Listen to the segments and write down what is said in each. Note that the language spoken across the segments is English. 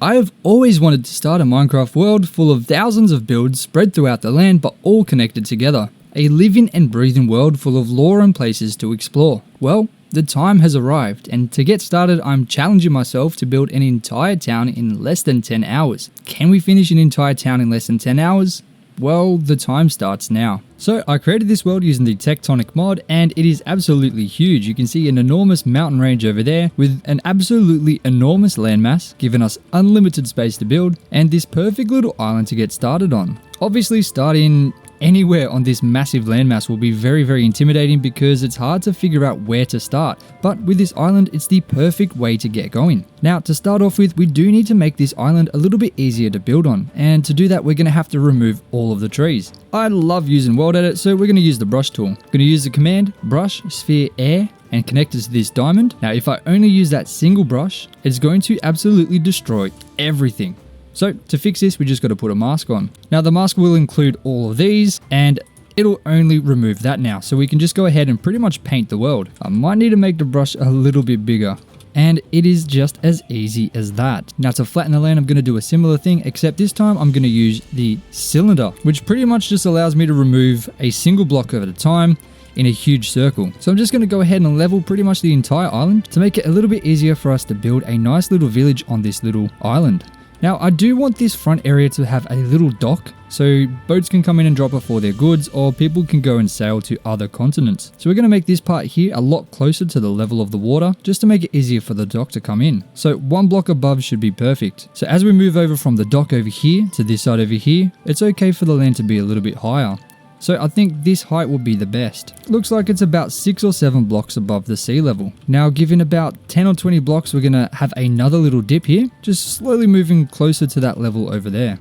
I have always wanted to start a Minecraft world full of thousands of builds spread throughout the land but all connected together. A living and breathing world full of lore and places to explore. Well, the time has arrived, and to get started I'm challenging myself to build an entire town in less than 10 hours. Can we finish an entire town in less than 10 hours? Well, the time starts now. So I created this world using the tectonic mod, and it is absolutely huge. You can see an enormous mountain range over there with an absolutely enormous landmass, giving us unlimited space to build, and this perfect little island to get started on. Obviously, starting anywhere on this massive landmass will be very intimidating because it's hard to figure out where to start, but with this island it's the perfect way to get going. Now to start off with, we do need to make this island a little bit easier to build on, and to do that we're going to have to remove all of the trees. I love using world edit, so we're going to use the brush tool. I'm going to use the command brush sphere air and connect it to this diamond. Now if I only use that single brush, it's going to absolutely destroy everything. So to fix this, we just got to put a mask on. Now the mask will include all of these, and it'll only remove that now. So we can just go ahead and pretty much paint the world. I might need to make the brush a little bit bigger. And it is just as easy as that. Now to flatten the land, I'm going to do a similar thing, except this time I'm going to use the cylinder, which pretty much just allows me to remove a single block at a time in a huge circle. So I'm just going to go ahead and level pretty much the entire island to make it a little bit easier for us to build a nice little village on this little island. Now I do want this front area to have a little dock so boats can come in and drop off all their goods, or people can go and sail to other continents. So we're going to make this part here a lot closer to the level of the water just to make it easier for the dock to come in. So one block above should be perfect. So as we move over from the dock over here to this side over here, it's okay for the land to be a little bit higher. So I think this height will be the best. Looks like it's about 6 or 7 blocks above the sea level. Now given about 10 or 20 blocks, we're going to have another little dip here, just slowly moving closer to that level over there.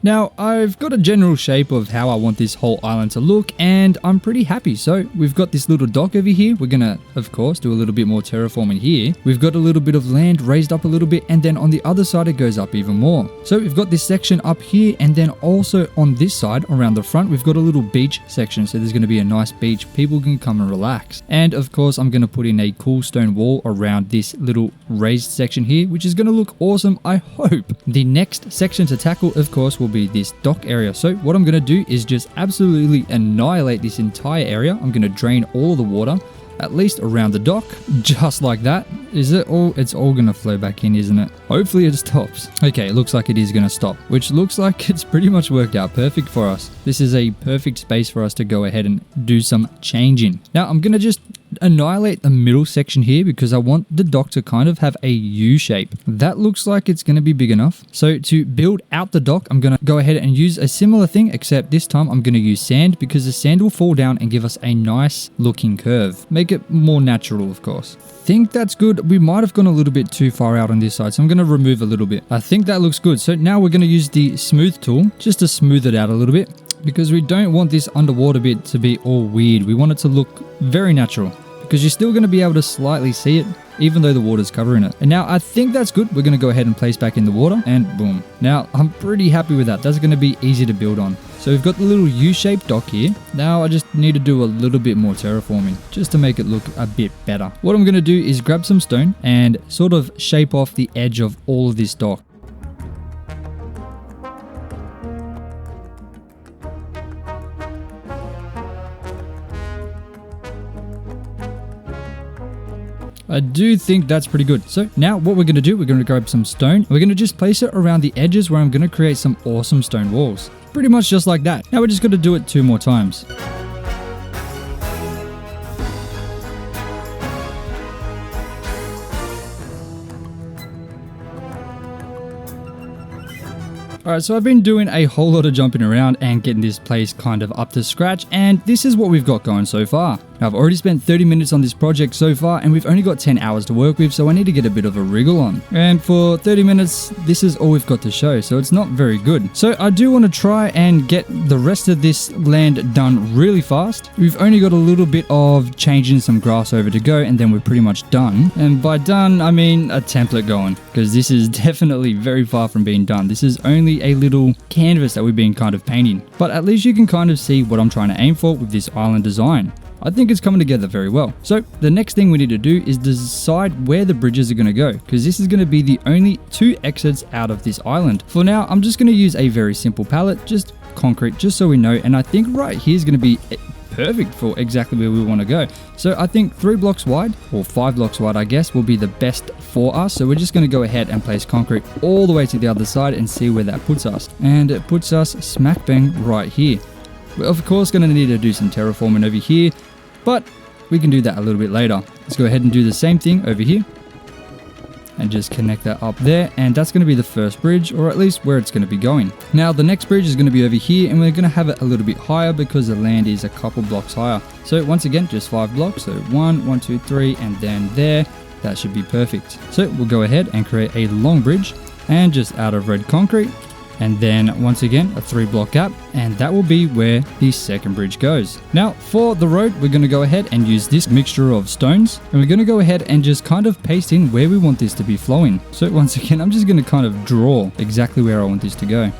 Now, I've got a general shape of how I want this whole island to look, and I'm pretty happy. So we've got this little dock over here. We're gonna, of course, do a little bit more terraforming here. We've got a little bit of land raised up a little bit, and then on the other side it goes up even more. So we've got this section up here, and then also on this side around the front we've got a little beach section. So there's going to be a nice beach, people can come and relax. And of course I'm going to put in a cool stone wall around this little raised section here, which is going to look awesome, I hope. The next section to tackle, of course, will be this dock area. So what I'm going to do is just absolutely annihilate this entire area. I'm going to drain all the water, at least around the dock, just like that. Is it all? It's all going to flow back in, isn't it? Hopefully it stops. Okay, it looks like it is going to stop, which looks like it's pretty much worked out perfect for us. This is a perfect space for us to go ahead and do some changing. Now I'm going to just annihilate the middle section here because I want the dock to kind of have a U shape. That looks like it's going to be big enough. So to build out the dock, I'm going to go ahead and use a similar thing, except this time I'm going to use sand because the sand will fall down and give us a nice looking curve. Make it more natural, of course. Think that's good. We might have gone a little bit too far out on this side, so I'm going to remove a little bit. I think that looks good. So now we're going to use the smooth tool just to smooth it out a little bit, because we don't want this underwater bit to be all weird. We want it to look very natural, because you're still going to be able to slightly see it even though the water's covering it. And now I think that's good. We're going to go ahead and place back in the water, and boom. Now I'm pretty happy with that. That's going to be easy to build on. So we've got the little U-shaped dock here. Now I just need to do a little bit more terraforming just to make it look a bit better. What I'm going to do is grab some stone and sort of shape off the edge of all of this dock. I do think that's pretty good. So now what we're going to do, we're going to grab some stone. We're going to just place it around the edges where I'm going to create some awesome stone walls. Pretty much just like that. Now we're just going to do it 2 more times. Alright, so I've been doing a whole lot of jumping around and getting this place kind of up to scratch, and this is what we've got going so far. Now, I've already spent 30 minutes on this project so far, and we've only got 10 hours to work with, so I need to get a bit of a wriggle on. And for 30 minutes, this is all we've got to show, so it's not very good. So I do want to try and get the rest of this land done really fast. We've only got a little bit of changing some grass over to go, and then we're pretty much done. And by done, I mean a template going, because this is definitely very far from being done. This is only a little canvas that we've been kind of painting, but at least you can kind of see what I'm trying to aim for with this island design. I think it's coming together very well. So the next thing we need to do is decide where the bridges are going to go, because this is going to be the only 2 exits out of this island. For now, I'm just going to use a very simple pallet, just concrete, just so we know. And I think right here is going to be perfect for exactly where we want to go. So I think 3 blocks wide, or 5 blocks wide, I guess, will be the best for us. So we're just going to go ahead and place concrete all the way to the other side and see where that puts us. And it puts us smack bang right here. We're of course going to need to do some terraforming over here, but we can do that a little bit later. Let's go ahead and do the same thing over here and just connect that up there, and that's going to be the first bridge, or at least where it's going to be going. Now the next bridge is going to be over here, and we're going to have it a little bit higher because the land is a couple blocks higher. So once again, just 5 blocks, so 1, 1, 2, 3, and then there. That should be perfect. So we'll go ahead and create a long bridge, and just out of red concrete, and then once again a 3 block gap, and that will be where the second bridge goes. Now for the road, we're going to go ahead and use this mixture of stones, and we're going to go ahead and just kind of paste in where we want this to be flowing. So once again, I'm just going to kind of draw exactly where I want this to go.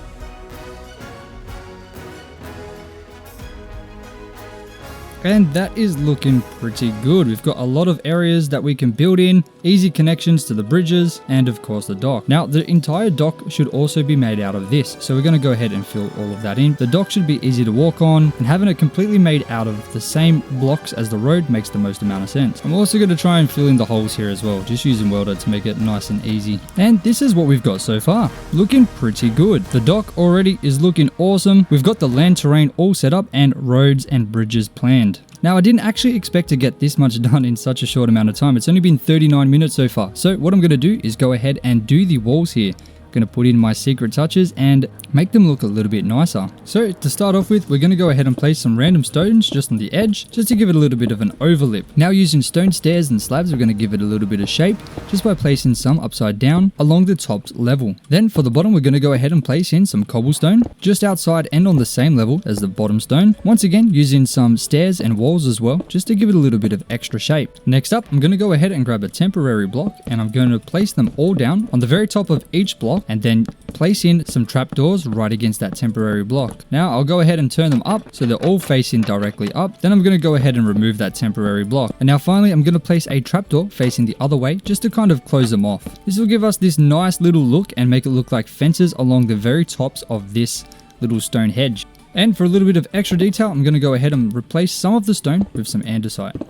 And that is looking pretty good. We've got a lot of areas that we can build in, easy connections to the bridges, and of course the dock. Now the entire dock should also be made out of this, so we're going to go ahead and fill all of that in. The dock should be easy to walk on, and having it completely made out of the same blocks as the road makes the most amount of sense. I'm also going to try and fill in the holes here as well, just using welder to make it nice and easy. And this is what we've got so far. Looking pretty good. The dock already is looking awesome. We've got the land terrain all set up and roads and bridges planned. Now I didn't actually expect to get this much done in such a short amount of time. It's only been 39 minutes so far. So what I'm going to do is go ahead and do the walls here. Going to put in my secret touches and make them look a little bit nicer. So to start off with, we're going to go ahead and place some random stones just on the edge, just to give it a little bit of an overlip. Now using stone stairs and slabs, we're going to give it a little bit of shape just by placing some upside down along the top level. Then for the bottom, we're going to go ahead and place in some cobblestone just outside and on the same level as the bottom stone. Once again, using some stairs and walls as well, just to give it a little bit of extra shape. Next up, I'm going to go ahead and grab a temporary block, and I'm going to place them all down on the very top of each block, and then place in some trapdoors right against that temporary block. Now I'll go ahead and turn them up so they're all facing directly up. Then I'm going to go ahead and remove that temporary block. And now finally I'm going to place a trapdoor facing the other way just to kind of close them off. This will give us this nice little look and make it look like fences along the very tops of this little stone hedge. And for a little bit of extra detail, I'm going to go ahead and replace some of the stone with some andesite.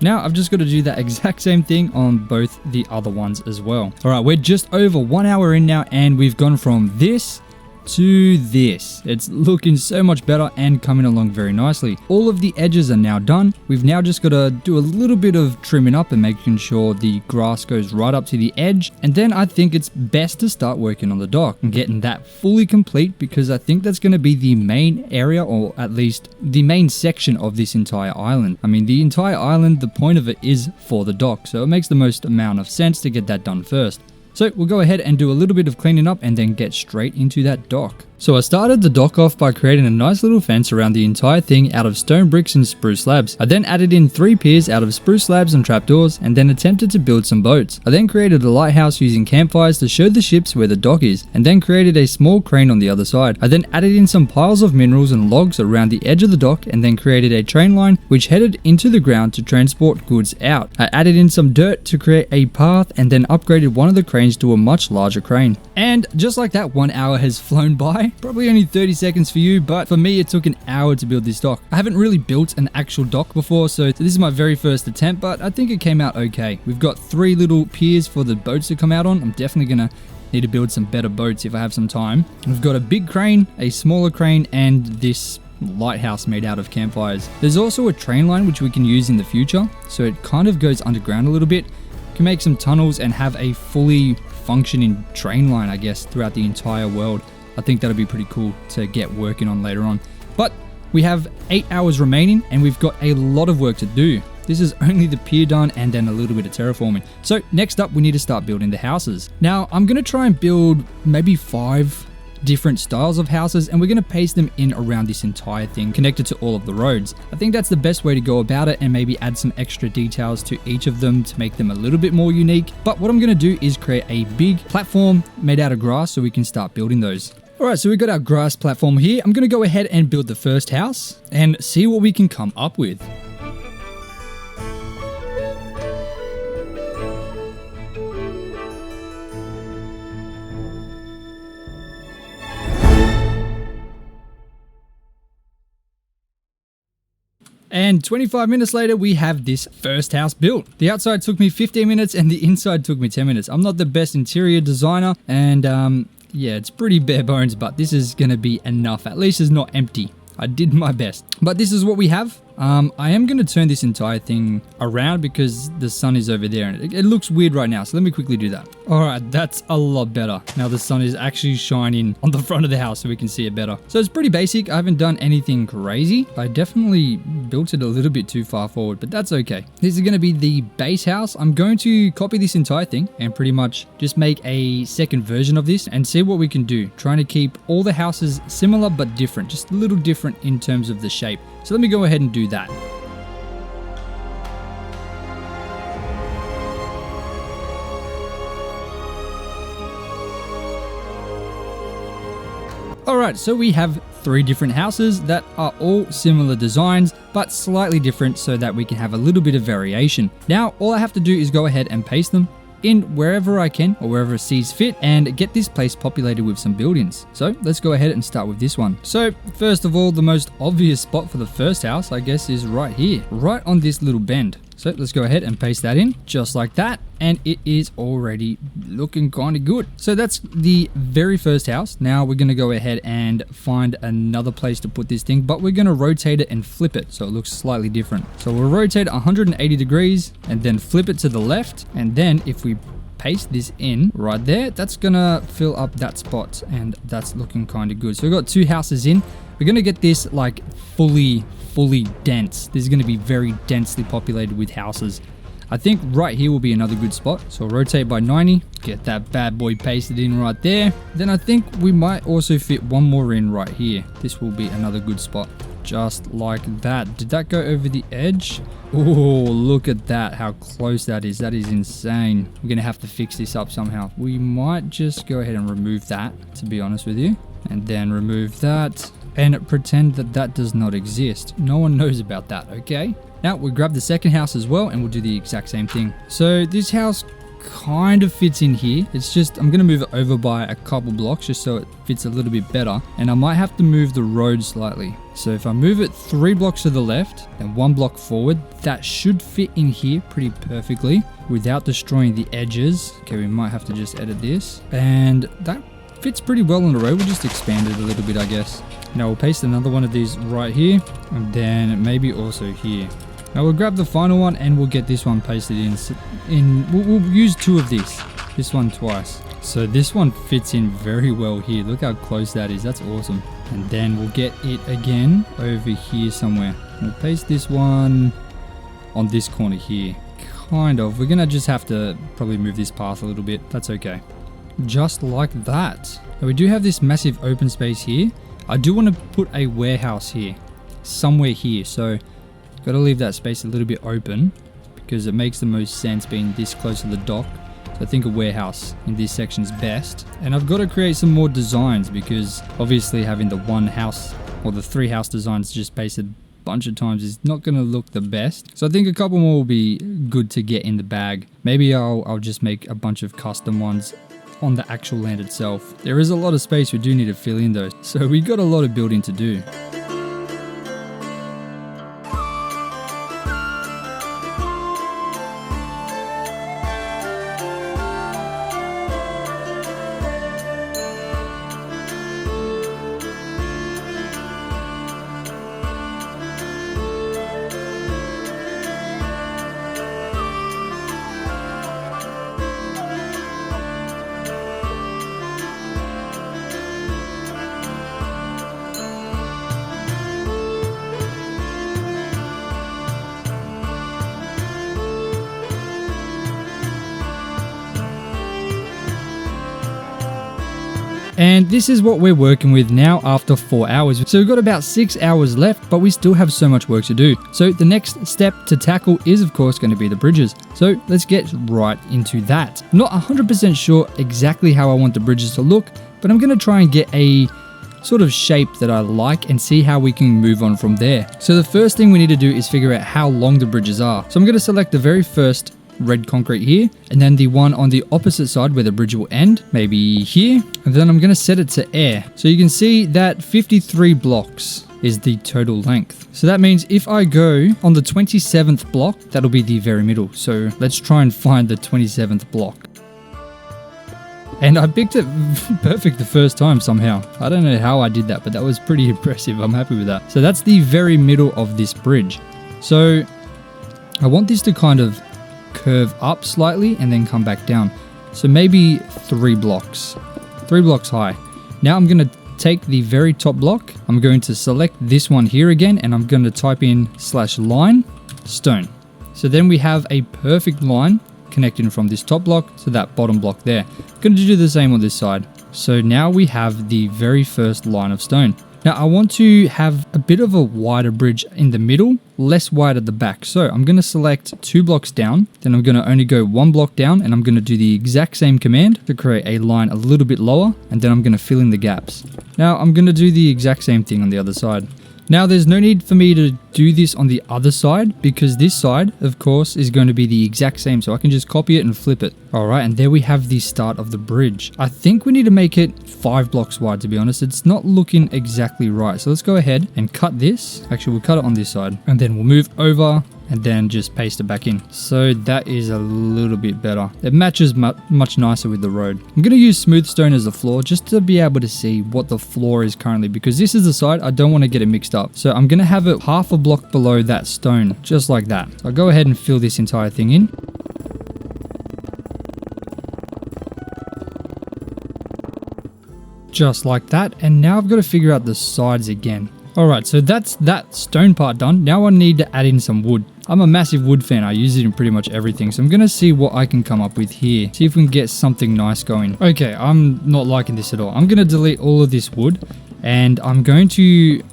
Now I've just got to do that exact same thing on both the other ones as well. All right, we're just over 1 hour in now, and we've gone from this to this. It's looking so much better and coming along very nicely. All of the edges are now done. We've now just got to do a little bit of trimming up and making sure the grass goes right up to the edge. And then I think it's best to start working on the dock and getting that fully complete, because I think that's going to be the main area, or at least the main section of this entire island. I mean, the entire island, the point of it is for the dock, so it makes the most amount of sense to get that done first. So we'll go ahead and do a little bit of cleaning up and then get straight into that dock. So I started the dock off by creating a nice little fence around the entire thing out of stone bricks and spruce slabs. I then added in 3 piers out of spruce slabs and trapdoors, and then attempted to build some boats. I then created a lighthouse using campfires to show the ships where the dock is, and then created a small crane on the other side. I then added in some piles of minerals and logs around the edge of the dock, and then created a train line which headed into the ground to transport goods out. I added in some dirt to create a path, and then upgraded one of the cranes to a much larger crane. And just like that, 1 hour has flown by. Probably only 30 seconds for you, but for me it took an hour to build this dock. I haven't really built an actual dock before, so this is my very first attempt, but I think it came out okay. We've got 3 little piers for the boats to come out on. I'm definitely gonna need to build some better boats if I have some time. We've got a big crane, a smaller crane, and this lighthouse made out of campfires. There's also a train line which we can use in the future, so it kind of goes underground a little bit. We can make some tunnels and have a fully functioning train line, I guess, throughout the entire world. I think that'll be pretty cool to get working on later on. But we have 8 hours remaining, and we've got a lot of work to do. This is only the pier done and then a little bit of terraforming. So next up, we need to start building the houses. Now I'm going to try and build maybe 5 different styles of houses, and we're going to paste them in around this entire thing connected to all of the roads. I think that's the best way to go about it, and maybe add some extra details to each of them to make them a little bit more unique. But what I'm going to do is create a big platform made out of grass so we can start building those. Alright, so we've got our grass platform here. I'm going to go ahead and build the first house and see what we can come up with. And 25 minutes later, we have this first house built. The outside took me 15 minutes and the inside took me 10 minutes. I'm not the best interior designer, and yeah, it's pretty bare bones, but this is gonna be enough. At least it's not empty. I did my best. But this is what we have. I am going to turn this entire thing around because the sun is over there and it looks weird right now. So let me quickly do that. All right, that's a lot better. Now the sun is actually shining on the front of the house so we can see it better. So it's pretty basic. I haven't done anything crazy. I definitely built it a little bit too far forward, but that's okay. This is going to be the base house. I'm going to copy this entire thing and pretty much just make a second version of this and see what we can do. Trying to keep all the houses similar but different, just a little different in terms of the shape. So let me go ahead and do that. Alright, so we have 3 different houses that are all similar designs, but slightly different so that we can have a little bit of variation. Now, all I have to do is go ahead and paste them in wherever I can or wherever it sees fit and get this place populated with some buildings. So let's go ahead and start with this one. So first of all, the most obvious spot for the first house, I guess, is right here, right on this little bend. So let's go ahead and paste that in just like that. And it is already looking kind of good. So that's the very first house. Now we're going to go ahead and find another place to put this thing, but we're going to rotate it and flip it so it looks slightly different. So we'll rotate 180 degrees and then flip it to the left. And then if we paste this in right there, that's gonna fill up that spot, and that's looking kind of good. So we've got 2 houses in. We're gonna get this like fully dense. This is gonna be very densely populated with houses. I think right here will be another good spot. So I'll rotate by 90, get that bad boy pasted in right there. Then I think we might also fit one more in right here. This will be another good spot. Just like that. Did that go over the edge? Oh, look at that, how close that is. That is insane. We're gonna have to fix this up somehow. We might just go ahead and remove that, to be honest with you. And then remove that and pretend that that does not exist. No one knows about that, okay? Now we grab the second house as well and we'll do the exact same thing. So this house kind of fits in here. It's just, I'm gonna move it over by a couple blocks just so it fits a little bit better. And I might have to move the road slightly. So if I move it 3 blocks to the left and 1 block forward, that should fit in here pretty perfectly without destroying the edges. Okay, we might have to just edit this. And that fits pretty well on the road. We'll just expand it a little bit, I guess. Now we'll paste another one of these right here and then maybe also here. Now we'll grab the final one and we'll get this one pasted in. We'll use 2 of these. This one twice. So this one fits in very well here. Look how close that is. That's awesome. And then we'll get it again over here somewhere. We'll paste this one on this corner here. Kind of. We're gonna just have to probably move this path a little bit. That's okay. Just like that. Now we do have this massive open space here. I do want to put a warehouse here. Somewhere here. So got to leave that space a little bit open because it makes the most sense being this close to the dock. So I think a warehouse in this section is best. And I've got to create some more designs because obviously having the 1 house or the 3 house designs just pasted a bunch of times is not going to look the best. So I think a couple more will be good to get in the bag. Maybe I'll just make a bunch of custom ones on the actual land itself. There is a lot of space we do need to fill in though. So we got a lot of building to do. And this is what we're working with now after 4 hours. So we've got about 6 hours left, but we still have so much work to do. So the next step to tackle is of course going to be the bridges. So let's get right into that. I'm not 100% sure exactly how I want the bridges to look, but I'm going to try and get a sort of shape that I like and see how we can move on from there. So the first thing we need to do is figure out how long the bridges are. So I'm going to select the very first red concrete here, and then the one on the opposite side where the bridge will end, maybe here, and then I'm going to set it to air. So you can see that 53 blocks is the total length. So that means if I go on the 27th block, that'll be the very middle. So let's try and find the 27th block. And I picked it perfect the first time somehow. I don't know how I did that, but that was pretty impressive. I'm happy with that. So that's the very middle of this bridge. So I want this to kind of curve up slightly and then come back down. So maybe 3 blocks. 3 blocks high. Now I'm going to take the very top block. I'm going to select this one here again, and I'm going to type in /line stone. So then we have a perfect line connecting from this top block to that bottom block there. I'm going to do the same on this side. So now we have the very first line of stone. Now I want to have a bit of a wider bridge in the middle, less wide at the back. So I'm going to select 2 blocks down, then I'm going to only go 1 block down, and I'm going to do the exact same command to create a line a little bit lower, and then I'm going to fill in the gaps. Now I'm going to do the exact same thing on the other side. Now there's no need for me to do this on the other side because this side, of course, is going to be the exact same. So I can just copy it and flip it. All right, and there we have the start of the bridge. I think we need to make it 5 blocks wide, to be honest. It's not looking exactly right. So let's go ahead and cut this. Actually, we'll cut it on this side and then we'll move over and then just paste it back in. So that is a little bit better. It matches much nicer with the road. I'm going to use smooth stone as the floor just to be able to see what the floor is currently, because this is the side. I don't want to get it mixed up. So I'm going to have it half a block below that stone, just like that. I'll go ahead and fill this entire thing in. Just like that. And now I've got to figure out the sides again. Alright, so that's that stone part done. Now I need to add in some wood. I'm a massive wood fan. I use it in pretty much everything. So I'm going to see what I can come up with here. See if we can get something nice going. Okay, I'm not liking this at all. I'm going to delete all of this wood. And I'm going to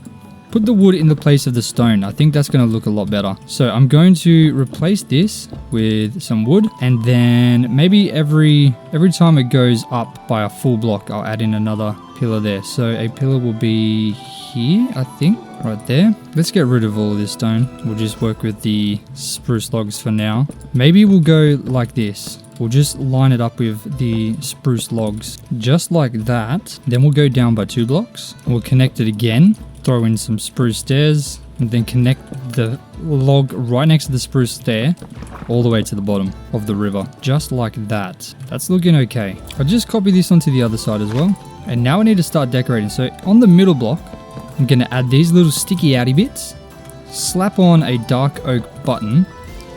put the wood in the place of the stone. I think that's going to look a lot better. So I'm going to replace this with some wood. And then maybe every time it goes up by a full block, I'll add in another pillar there. So a pillar will be here, I think, right there. Let's get rid of all of this stone. We'll just work with the spruce logs for now. Maybe we'll go like this. We'll just line it up with the spruce logs, just like that. Then we'll go down by 2 blocks. We'll connect it again, throw in some spruce stairs, and then connect the log right next to the spruce stair all the way to the bottom of the river, just like that. That's looking okay. I'll just copy this onto the other side as well. And now I need to start decorating. So on the middle block, I'm going to add these little sticky outy bits, slap on a dark oak button.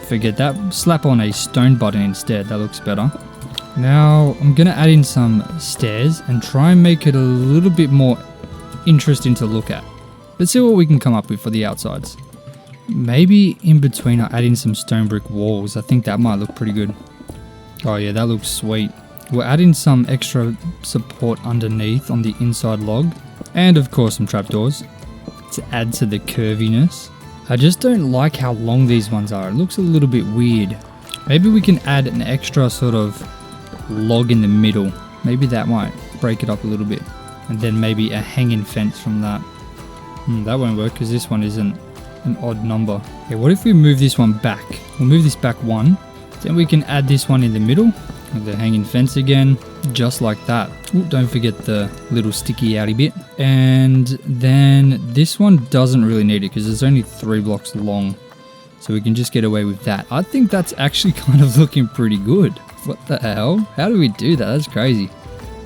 Forget that, slap on a stone button instead. That looks better. Now I'm going to add in some stairs and try and make it a little bit more interesting to look at. Let's see what we can come up with for the outsides. Maybe in between I'll add in some stone brick walls. I think that might look pretty good. Oh yeah, that looks sweet. We'll add in some extra support underneath on the inside log. And of course some trapdoors to add to the curviness. I just don't like how long these ones are. It looks a little bit weird. Maybe we can add an extra sort of log in the middle. Maybe that might break it up a little bit. And then maybe a hanging fence from that. That won't work because this one isn't an odd number. Okay, what if we move this one back? We'll move this back 1. Then we can add this one in the middle with the hanging fence again, just like that. Ooh, don't forget the little sticky outy bit. And then this one doesn't really need it because it's only 3 blocks long. So we can just get away with that. I think that's actually kind of looking pretty good. What the hell? How do we do that? That's crazy.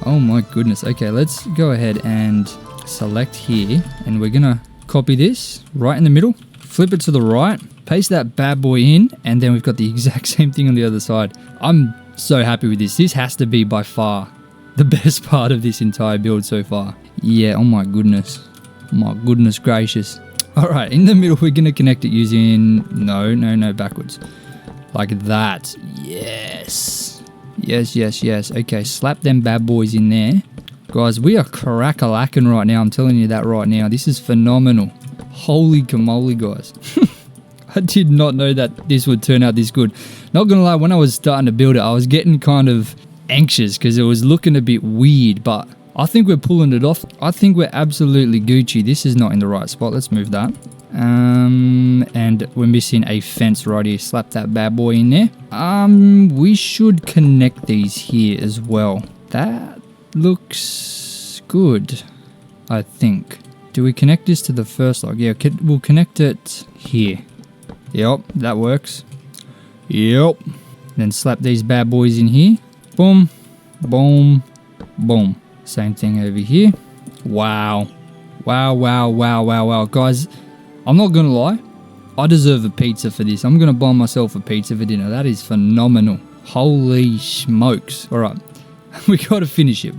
Oh my goodness. Okay, let's go ahead and select here. And we're going to copy this right in the middle. Flip it to the right. Paste that bad boy in. And then we've got the exact same thing on the other side. I'm so happy with this. This has to be by far the best part of this entire build so far. Yeah, oh my goodness. My goodness gracious. All right, in the middle, we're going to connect it using... No, backwards. Like that. Yes. Yes. Okay, slap them bad boys in there. Guys, we are crack-a-lacking right now. I'm telling you that right now. This is phenomenal. Holy camole, guys. I did not know that this would turn out this good. Not gonna lie, when I was starting to build it, I was getting kind of anxious because it was looking a bit weird, but I think we're pulling it off. I think we're absolutely Gucci. This is not in the right spot. Let's move that. And we're missing a fence right here. Slap that bad boy in there. We should connect these here as well. That looks good, I think. Do we connect this to the first log? Yeah, we'll connect it here. Yep, that works. Yep. Then slap these bad boys in here. Boom, boom, boom. Same thing over here. Wow. Wow, wow, wow, wow, wow. Guys, I'm not gonna lie. I deserve a pizza for this. I'm gonna buy myself a pizza for dinner. That is phenomenal. Holy smokes. All right. We gotta finish it.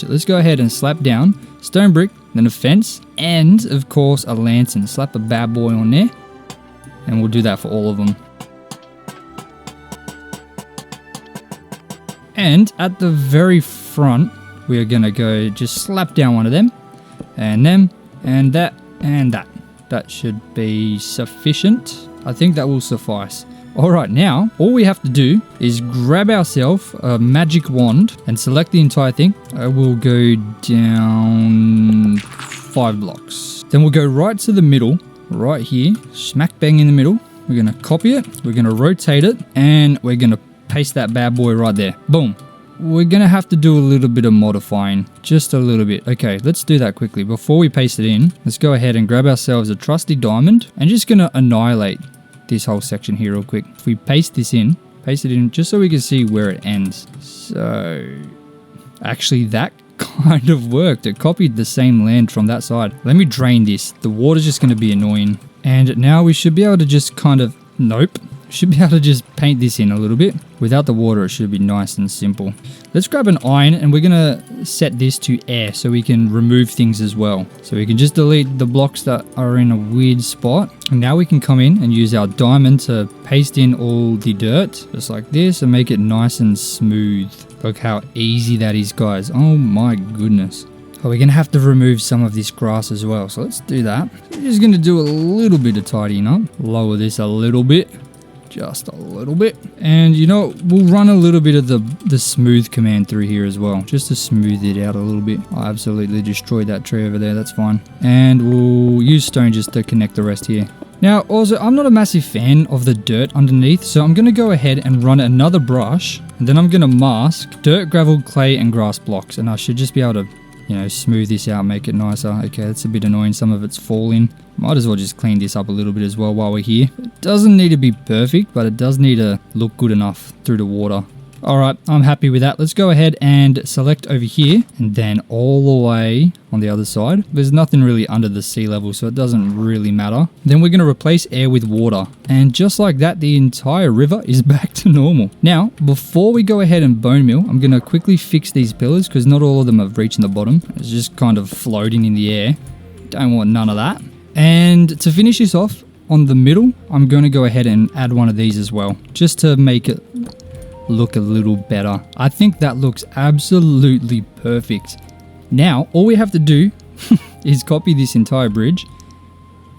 Let's go ahead and slap down stone brick, then a fence, and of course a lantern. Slap a bad boy on there. And we'll do that for all of them. And at the very front, we are gonna go just slap down one of them, and them, and that, and that. That should be sufficient. I think that will suffice. Alright, now, all we have to do is grab ourselves a magic wand and select the entire thing. I will go down 5 blocks. Then we'll go right to the middle, right here, smack bang in the middle. We're going to copy it, we're going to rotate it, and we're going to paste that bad boy right there. Boom. We're going to have to do a little bit of modifying, just a little bit. Okay, let's do that quickly. Before we paste it in, let's go ahead and grab ourselves a trusty diamond and just going to annihilate this whole section here real quick. If we paste it in just so we can see where it ends. So actually that kind of worked. It copied the same land from that side. Let me drain this. The water's just going to be annoying. And now we should be able to just kind of, nope. Should be able to just paint this in a little bit. Without the water, it should be nice and simple. Let's grab an iron and we're going to set this to air so we can remove things as well. So we can just delete the blocks that are in a weird spot. And now we can come in and use our diamond to paste in all the dirt, just like this, and make it nice and smooth. Look how easy that is, guys. Oh my goodness. Oh, we're going to have to remove some of this grass as well. So let's do that. We're just going to do a little bit of tidying up. Lower this a little bit. Just a little bit. And you know, we'll run a little bit of the smooth command through here as well, just to smooth it out a little bit. I absolutely destroyed that tree over there, that's fine. And we'll use stone just to connect the rest here. Now also, I'm not a massive fan of the dirt underneath, so I'm going to go ahead and run another brush, and then I'm going to mask dirt, gravel, clay and grass blocks, and I should just be able to, you know, smooth this out, make it nicer. Okay, that's a bit annoying, some of it's falling. Might as well just clean this up a little bit as well while we're here. It doesn't need to be perfect, but it does need to look good enough through the water. Alright, I'm happy with that. Let's go ahead and select over here, and then all the way on the other side. There's nothing really under the sea level, so it doesn't really matter. Then we're going to replace air with water. And just like that, the entire river is back to normal. Now, before we go ahead and bone meal, I'm going to quickly fix these pillars, because not all of them have reached the bottom. It's just kind of floating in the air. Don't want none of that. And to finish this off, on the middle, I'm going to go ahead and add one of these as well, just to make it look a little better. I think that looks absolutely perfect. Now, all we have to do is copy this entire bridge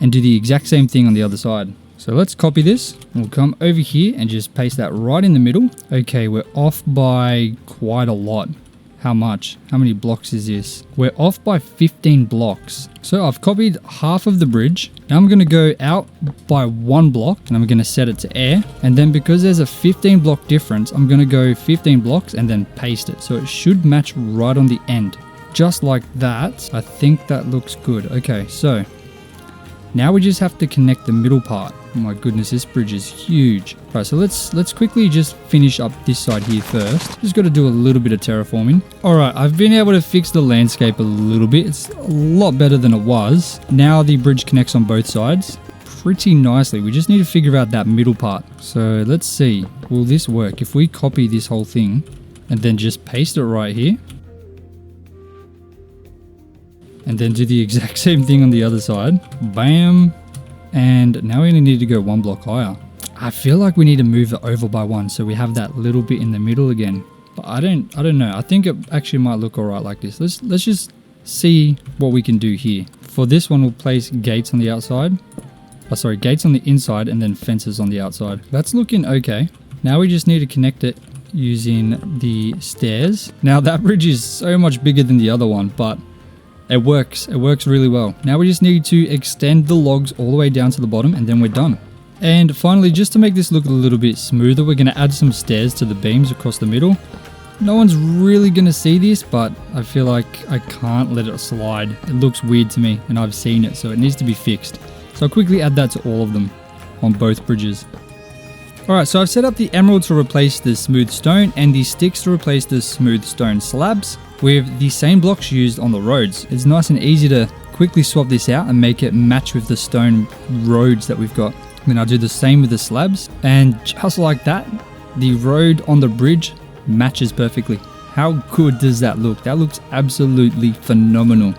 and do the exact same thing on the other side. So let's copy this. We'll come over here and just paste that right in the middle. Okay, we're off by quite a lot. How much? How many blocks is this? We're off by 15 blocks. So I've copied half of the bridge. Now I'm going to go out by 1 block and I'm going to set it to air. And then because there's a 15 block difference, I'm going to go 15 blocks and then paste it. So it should match right on the end. Just like that. I think that looks good. Okay, so now we just have to connect the middle part. Oh my goodness, this bridge is huge. Right, so let's quickly just finish up this side here first. Just got to do a little bit of terraforming. All right, I've been able to fix the landscape a little bit. It's a lot better than it was. Now the bridge connects on both sides pretty nicely. We just need to figure out that middle part. So let's see, will this work? If we copy this whole thing and then just paste it right here, and then do the exact same thing on the other side. Bam. And now we only need to go 1 block higher. I feel like we need to move it over by 1 so we have that little bit in the middle again. But I don't know. I think it actually might look all right like this. Let's just see what we can do here. For this one, we'll place gates on the outside. Oh, sorry, gates on the inside and then fences on the outside. That's looking okay. Now we just need to connect it using the stairs. Now that bridge is so much bigger than the other one, but it works really well. Now we just need to extend the logs all the way down to the bottom and then we're done. And finally, just to make this look a little bit smoother, we're going to add some stairs to the beams across the middle. No one's really going to see this, but I feel like I can't let it slide. It looks weird to me and I've seen it, so it needs to be fixed. So I'll quickly add that to all of them on both bridges. Alright, so I've set up the emerald to replace the smooth stone and the sticks to replace the smooth stone slabs with the same blocks used on the roads. It's nice and easy to quickly swap this out and make it match with the stone roads that we've got. Then I'll do the same with the slabs, and just like that, the road on the bridge matches perfectly. How good does that look? That looks absolutely phenomenal.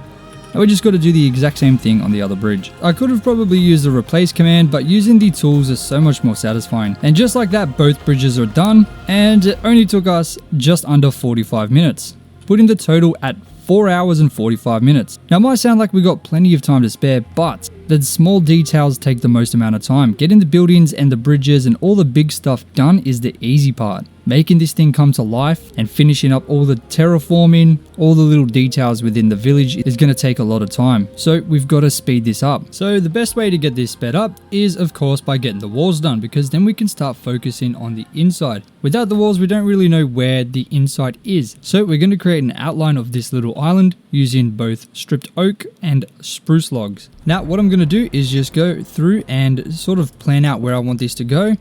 Now we just got to do the exact same thing on the other bridge. I could have probably used the replace command, but using the tools is so much more satisfying. And just like that, both bridges are done, and it only took us just under 45 minutes, putting the total at 4 hours and 45 minutes. Now it might sound like we got plenty of time to spare, but the small details take the most amount of time. Getting the buildings and the bridges and all the big stuff done is the easy part. Making this thing come to life and finishing up all the terraforming, all the little details within the village is going to take a lot of time. So we've got to speed this up. So the best way to get this sped up is of course by getting the walls done, because then we can start focusing on the inside. Without the walls, we don't really know where the inside is. So we're going to create an outline of this little island using both stripped oak and spruce logs. Now what I'm going to do is just go through and sort of plan out where I want this to go.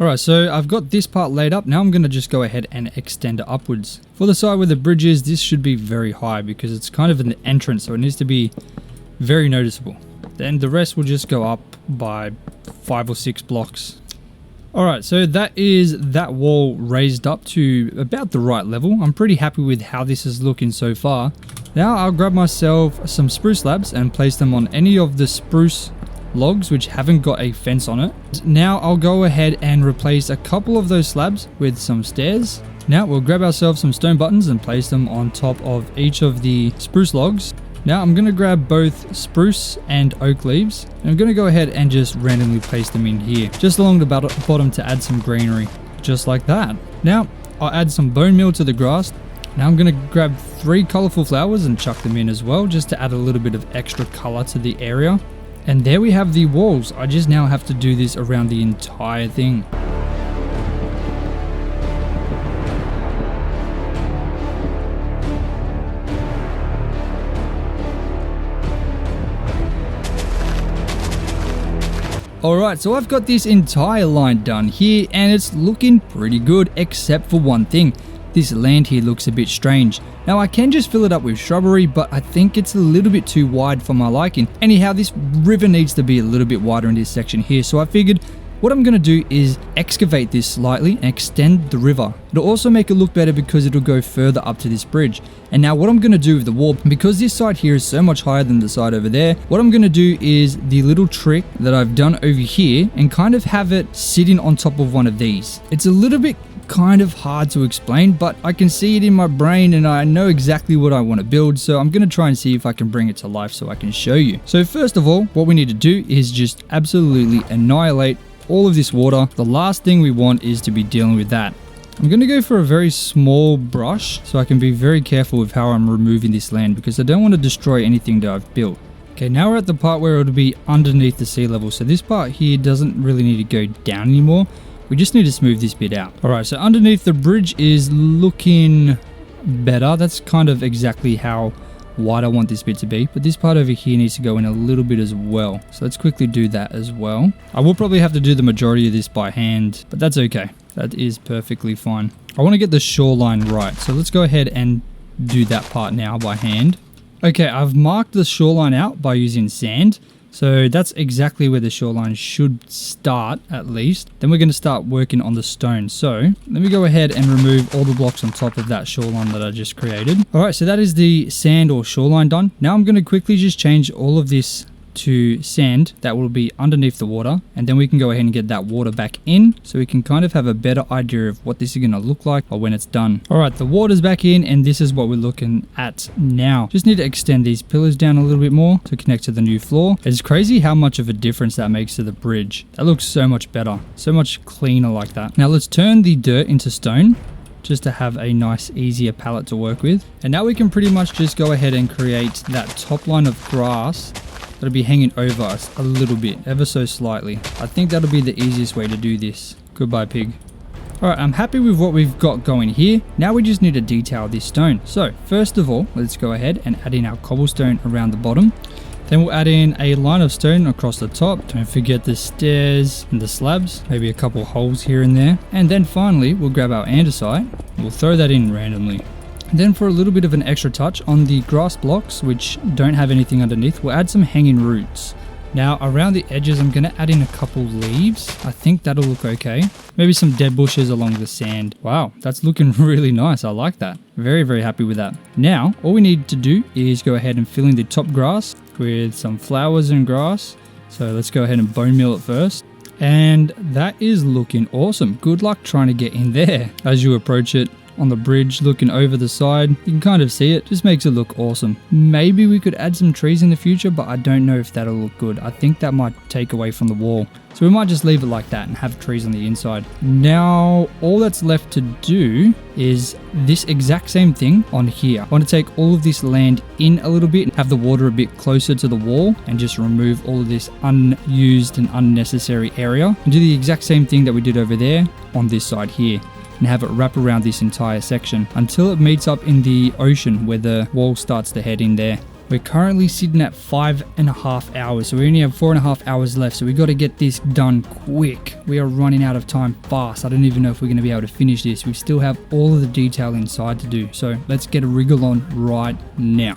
Alright, so I've got this part laid up. Now I'm going to just go ahead and extend it upwards. For the side where the bridge is, this should be very high because it's kind of an entrance, so it needs to be very noticeable. Then the rest will just go up by 5 or 6 blocks. Alright, so that is that wall raised up to about the right level. I'm pretty happy with how this is looking so far. Now I'll grab myself some spruce slabs and place them on any of the spruce logs which haven't got a fence on it. Now I'll go ahead and replace a couple of those slabs with some stairs. Now we'll grab ourselves some stone buttons and place them on top of each of the spruce logs. Now I'm going to grab both spruce and oak leaves, and I'm going to go ahead and just randomly place them in here, just along the bottom to add some greenery, just like that. Now I'll add some bone meal to the grass. Now I'm going to grab 3 colorful flowers and chuck them in as well, just to add a little bit of extra color to the area. And there we have the walls. I just now have to do this around the entire thing. Alright, so I've got this entire line done here and it's looking pretty good, except for one thing. This land here looks a bit strange. Now I can just fill it up with shrubbery, but I think it's a little bit too wide for my liking. Anyhow, this river needs to be a little bit wider in this section here, so I figured what I'm going to do is excavate this slightly and extend the river. It'll also make it look better because it'll go further up to this bridge. And now what I'm going to do with the wall, because this side here is so much higher than the side over there, what I'm going to do is the little trick that I've done over here and kind of have it sitting on top of one of these. It's a little bit kind of hard to explain, but I can see it in my brain and I know exactly what I want to build, so I'm going to try and see if I can bring it to life so I can show you. So first of all, what we need to do is just absolutely annihilate all of this water. The last thing we want is to be dealing with that. I'm going to go for a very small brush so I can be very careful with how I'm removing this land, because I don't want to destroy anything that I've built. Okay, now we're at the part where it'll be underneath the sea level, so this part here doesn't really need to go down anymore. We just need to smooth this bit out. Alright, so underneath the bridge is looking better. That's kind of exactly how wide I want this bit to be, but this part over here needs to go in a little bit as well. So let's quickly do that as well. I will probably have to do the majority of this by hand, but that's okay. That is perfectly fine. I want to get the shoreline right, so let's go ahead and do that part now by hand. Okay, I've marked the shoreline out by using sand. So that's exactly where the shoreline should start, at least. Then we're going to start working on the stone. So let me go ahead and remove all the blocks on top of that shoreline that I just created. All right, so that is the sand or shoreline done. Now I'm going to quickly just change all of this to sand that will be underneath the water, and then we can go ahead and get that water back in so we can kind of have a better idea of what this is going to look like when it's done. All right, the water's back in and this is what we're looking at now. Just need to extend these pillars down a little bit more to connect to the new floor. It's crazy how much of a difference that makes to the bridge. That looks so much better, so much cleaner like that. Now let's turn the dirt into stone, just to have a nice easier palette to work with. And now we can pretty much just go ahead and create that top line of grass that'll be hanging over us a little bit, ever so slightly. I think that'll be the easiest way to do this. Goodbye, pig. Alright, I'm happy with what we've got going here. Now we just need to detail this stone. So, first of all, let's go ahead and add in our cobblestone around the bottom. Then we'll add in a line of stone across the top. Don't forget the stairs and the slabs. Maybe a couple holes here and there. And then finally, we'll grab our andesite. We'll throw that in randomly. And then for a little bit of an extra touch on the grass blocks, which don't have anything underneath, we'll add some hanging roots. Now around the edges, I'm going to add in a couple leaves. I think that'll look okay. Maybe some dead bushes along the sand. Wow, that's looking really nice. I like that. Very, very happy with that. Now, all we need to do is go ahead and fill in the top grass with some flowers and grass. So let's go ahead and bone meal it first. And that is looking awesome. Good luck trying to get in there. As you approach it, on the bridge looking over the side, you can kind of see it. Just makes it look awesome. Maybe we could add some trees in the future, but I don't know if that'll look good. I think that might take away from the wall, so we might just leave it like that and have trees on the inside. Now all that's left to do is this exact same thing on here. I want to take all of this land in a little bit and have the water a bit closer to the wall and just remove all of this unused and unnecessary area, and do the exact same thing that we did over there on this side here, and have it wrap around this entire section until it meets up in the ocean where the wall starts to head in there. We're currently sitting at 5.5 hours, so we only have 4.5 hours left, so we got to get this done quick. We are running out of time fast. I don't even know if we're going to be able to finish this. We still have all of the detail inside to do, so let's get a wriggle on right now.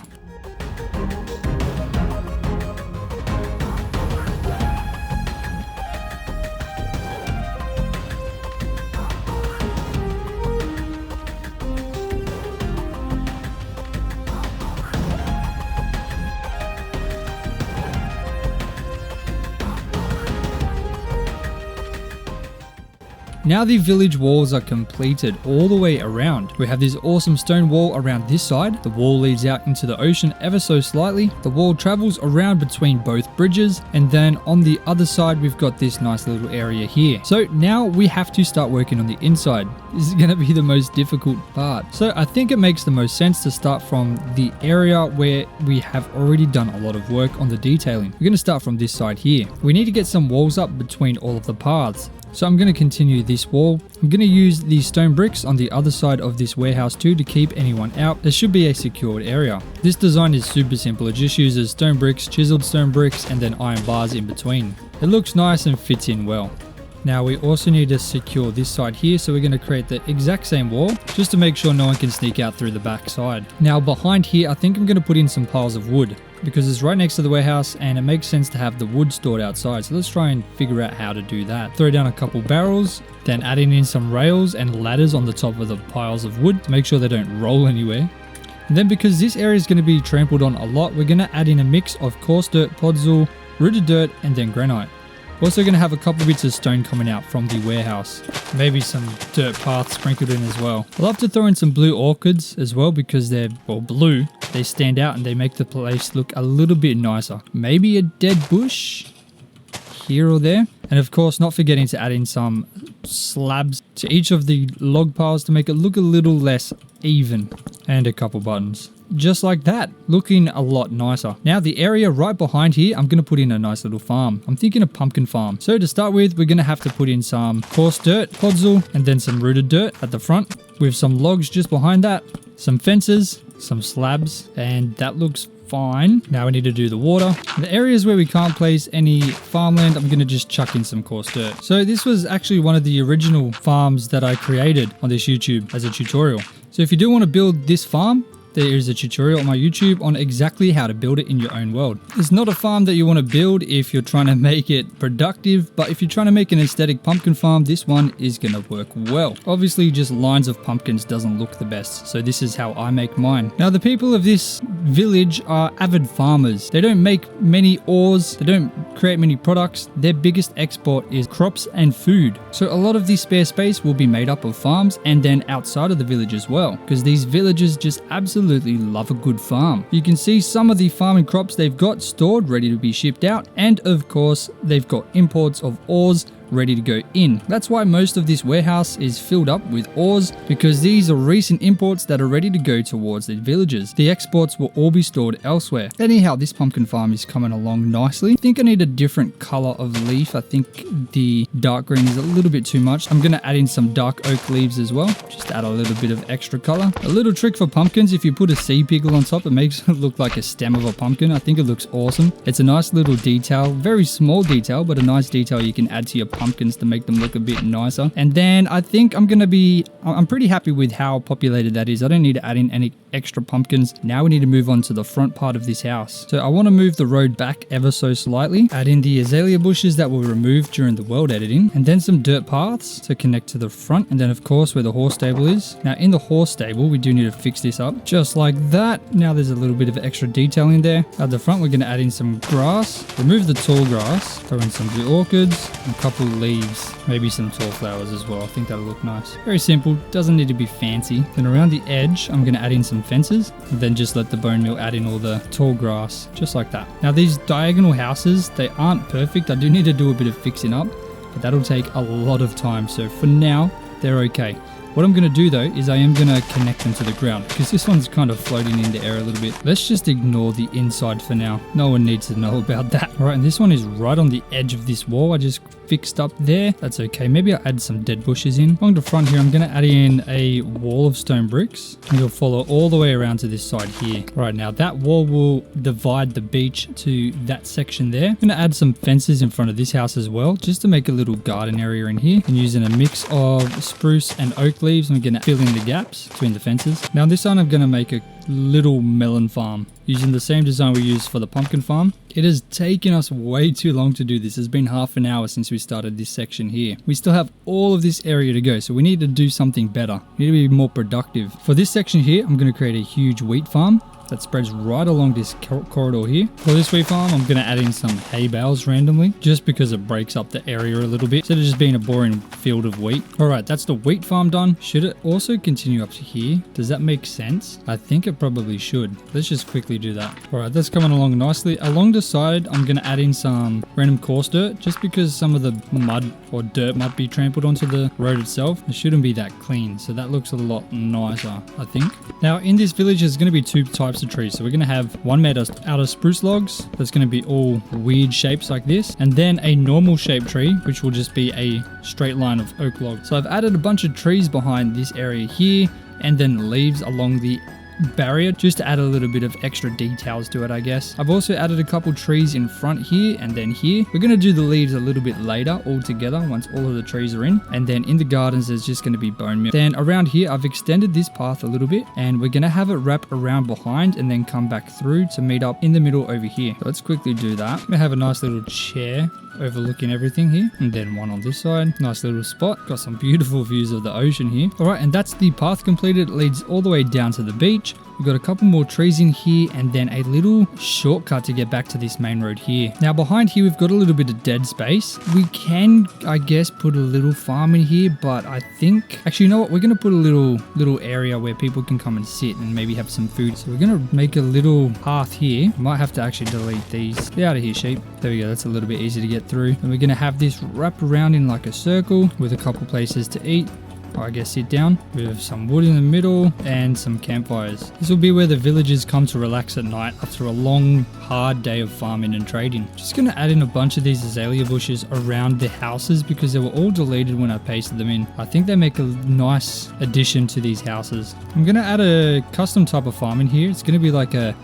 Now the village walls are completed all the way around. We have this awesome stone wall around this side. The wall leads out into the ocean ever so slightly. The wall travels around between both bridges, and then on the other side we've got this nice little area here. So now we have to start working on the inside. This is going to be the most difficult part. So I think it makes the most sense to start from the area where we have already done a lot of work on the detailing. We're going to start from this side here. We need to get some walls up between all of the paths. So I'm going to continue this wall. I'm going to use the stone bricks on the other side of this warehouse too to keep anyone out. There should be a secured area. This design is super simple. It just uses stone bricks, chiseled stone bricks, and then iron bars in between. It looks nice and fits in well. Now we also need to secure this side here, so we're going to create the exact same wall just to make sure no one can sneak out through the back side. Now behind here, I think I'm going to put in some piles of wood because it's right next to the warehouse and it makes sense to have the wood stored outside. So let's try and figure out how to do that. Throw down a couple barrels, then adding in some rails and ladders on the top of the piles of wood to make sure they don't roll anywhere. And then because this area is going to be trampled on a lot, we're going to add in a mix of coarse dirt, podzol, rooted dirt, and then granite. We're also going to have a couple bits of stone coming out from the warehouse. Maybe some dirt paths sprinkled in as well. I love to throw in some blue orchids as well because they're, well, blue. They stand out and they make the place look a little bit nicer. Maybe a dead bush here or there. And of course, not forgetting to add in some slabs to each of the log piles to make it look a little less even. And a couple buttons. Just like that, looking a lot nicer. Now the area right behind here, I'm going to put in a nice little farm. I'm thinking a pumpkin farm. So to start with, we're going to have to put in some coarse dirt, podzol, and then some rooted dirt at the front with some logs just behind that, some fences, some slabs, and that looks fine. Now we need to do the water. The areas where we can't place any farmland, I'm going to just chuck in some coarse dirt. So this was actually one of the original farms that I created on this YouTube as a tutorial. So if you do want to build this farm, there is a tutorial on my YouTube on exactly how to build it in your own world. It's not a farm that you want to build if you're trying to make it productive, but if you're trying to make an aesthetic pumpkin farm, this one is going to work well. Obviously, just lines of pumpkins doesn't look the best, so this is how I make mine. Now, the people of this village are avid farmers. They don't make many ores, they don't create many products. Their biggest export is crops and food. So a lot of the spare space will be made up of farms and then outside of the village as well, because these villagers just absolutely love a good farm. You can see some of the farming crops they've got stored ready to be shipped out, and of course they've got imports of ores ready to go in. That's why most of this warehouse is filled up with ores, because these are recent imports that are ready to go towards the villages. The exports will all be stored elsewhere. Anyhow, this pumpkin farm is coming along nicely. I think I need a different color of leaf. I think the dark green is a little bit too much. I'm going to add in some dark oak leaves as well, just to add a little bit of extra color. A little trick for pumpkins, if you put a sea pickle on top, it makes it look like a stem of a pumpkin. I think it looks awesome. It's a nice little detail, very small detail, but a nice detail you can add to your pumpkins to make them look a bit nicer. And then I think I'm pretty happy with how populated that is. I don't need to add in any extra pumpkins. Now we need to move on to the front part of this house. So I want to move the road back ever so slightly, add in the azalea bushes that were removed during the world editing, and then some dirt paths to connect to the front, and then of course where the horse stable is. Now in the horse stable we do need to fix this up just like that. Now there's a little bit of extra detail in there. At the front we're going to add in some grass, remove the tall grass, throw in some blue orchids, and a couple leaves, maybe some tall flowers as well. I think that'll look nice. Very simple, doesn't need to be fancy. Then around the edge I'm going to add in some fences, and then just let the bone meal add in all the tall grass, just like that. Now these diagonal houses, they aren't perfect. I do need to do a bit of fixing up, but that'll take a lot of time. So for now, they're okay. What I'm going to do though is I am going to connect them to the ground, because this one's kind of floating in the air a little bit. Let's just ignore the inside for now. No one needs to know about that. All right, and this one is right on the edge of this wall. I just fixed up there. That's okay. Maybe I'll add some dead bushes in. Along the front here, I'm going to add in a wall of stone bricks, and it'll follow all the way around to this side here. All right, now that wall will divide the beach to that section there. I'm going to add some fences in front of this house as well, just to make a little garden area in here. And using a mix of spruce and oak leaves, I'm going to fill in the gaps between the fences. Now this one I'm going to make a little melon farm using the same design we used for the pumpkin farm. It has taken us way too long to do this. It's been half an hour since we started this section here. We still have all of this area to go, so we need to do something better. We need to be more productive. For this section here, I'm going to create a huge wheat farm that spreads right along this corridor here. For this wheat farm, I'm going to add in some hay bales randomly, just because it breaks up the area a little bit, instead of just being a boring field of wheat. All right, that's the wheat farm done. Should it also continue up to here? Does that make sense? I think it probably should. Let's just quickly do that. All right, that's coming along nicely. Along the side, I'm going to add in some random coarse dirt, just because some of the mud or dirt might be trampled onto the road itself. It shouldn't be that clean, so that looks a lot nicer, I think. Now, in this village, there's going to be two types of trees. So we're going to have one made out of spruce logs that's going to be all weird shapes like this, and then a normal shaped tree which will just be a straight line of oak logs. So I've added a bunch of trees behind this area here, and then leaves along the barrier, just to add a little bit of extra details to it, I guess. I've also added a couple trees in front here and then here. We're going to do the leaves a little bit later all together once all of the trees are in, and then in the gardens there's just going to be bone meal. Then around here I've extended this path a little bit, and we're going to have it wrap around behind and then come back through to meet up in the middle over here. So let's quickly do that. I'm going to have a nice little chair overlooking everything here, and then one on this side. Nice little spot. Got some beautiful views of the ocean here. All right, and that's the path completed. It leads all the way down to the beach. We've got a couple more trees in here, and then a little shortcut to get back to this main road here. Now behind here we've got a little bit of dead space. We can, I guess, put a little farm in here, but I think actually, you know what, we're going to put a little area where people can come and sit and maybe have some food. So we're going to make a little path here. Might have to actually delete these. Get out of here, sheep. There we go. That's a little bit easy to get through. And we're going to have this wrap around in like a circle with a couple places to eat, or I guess sit down, with some wood in the middle and some campfires. This will be where the villagers come to relax at night after a long, hard day of farming and trading. Just going to add in a bunch of these azalea bushes around the houses because they were all deleted when I pasted them in. I think they make a nice addition to these houses. I'm going to add a custom type of farm in here. It's going to be like a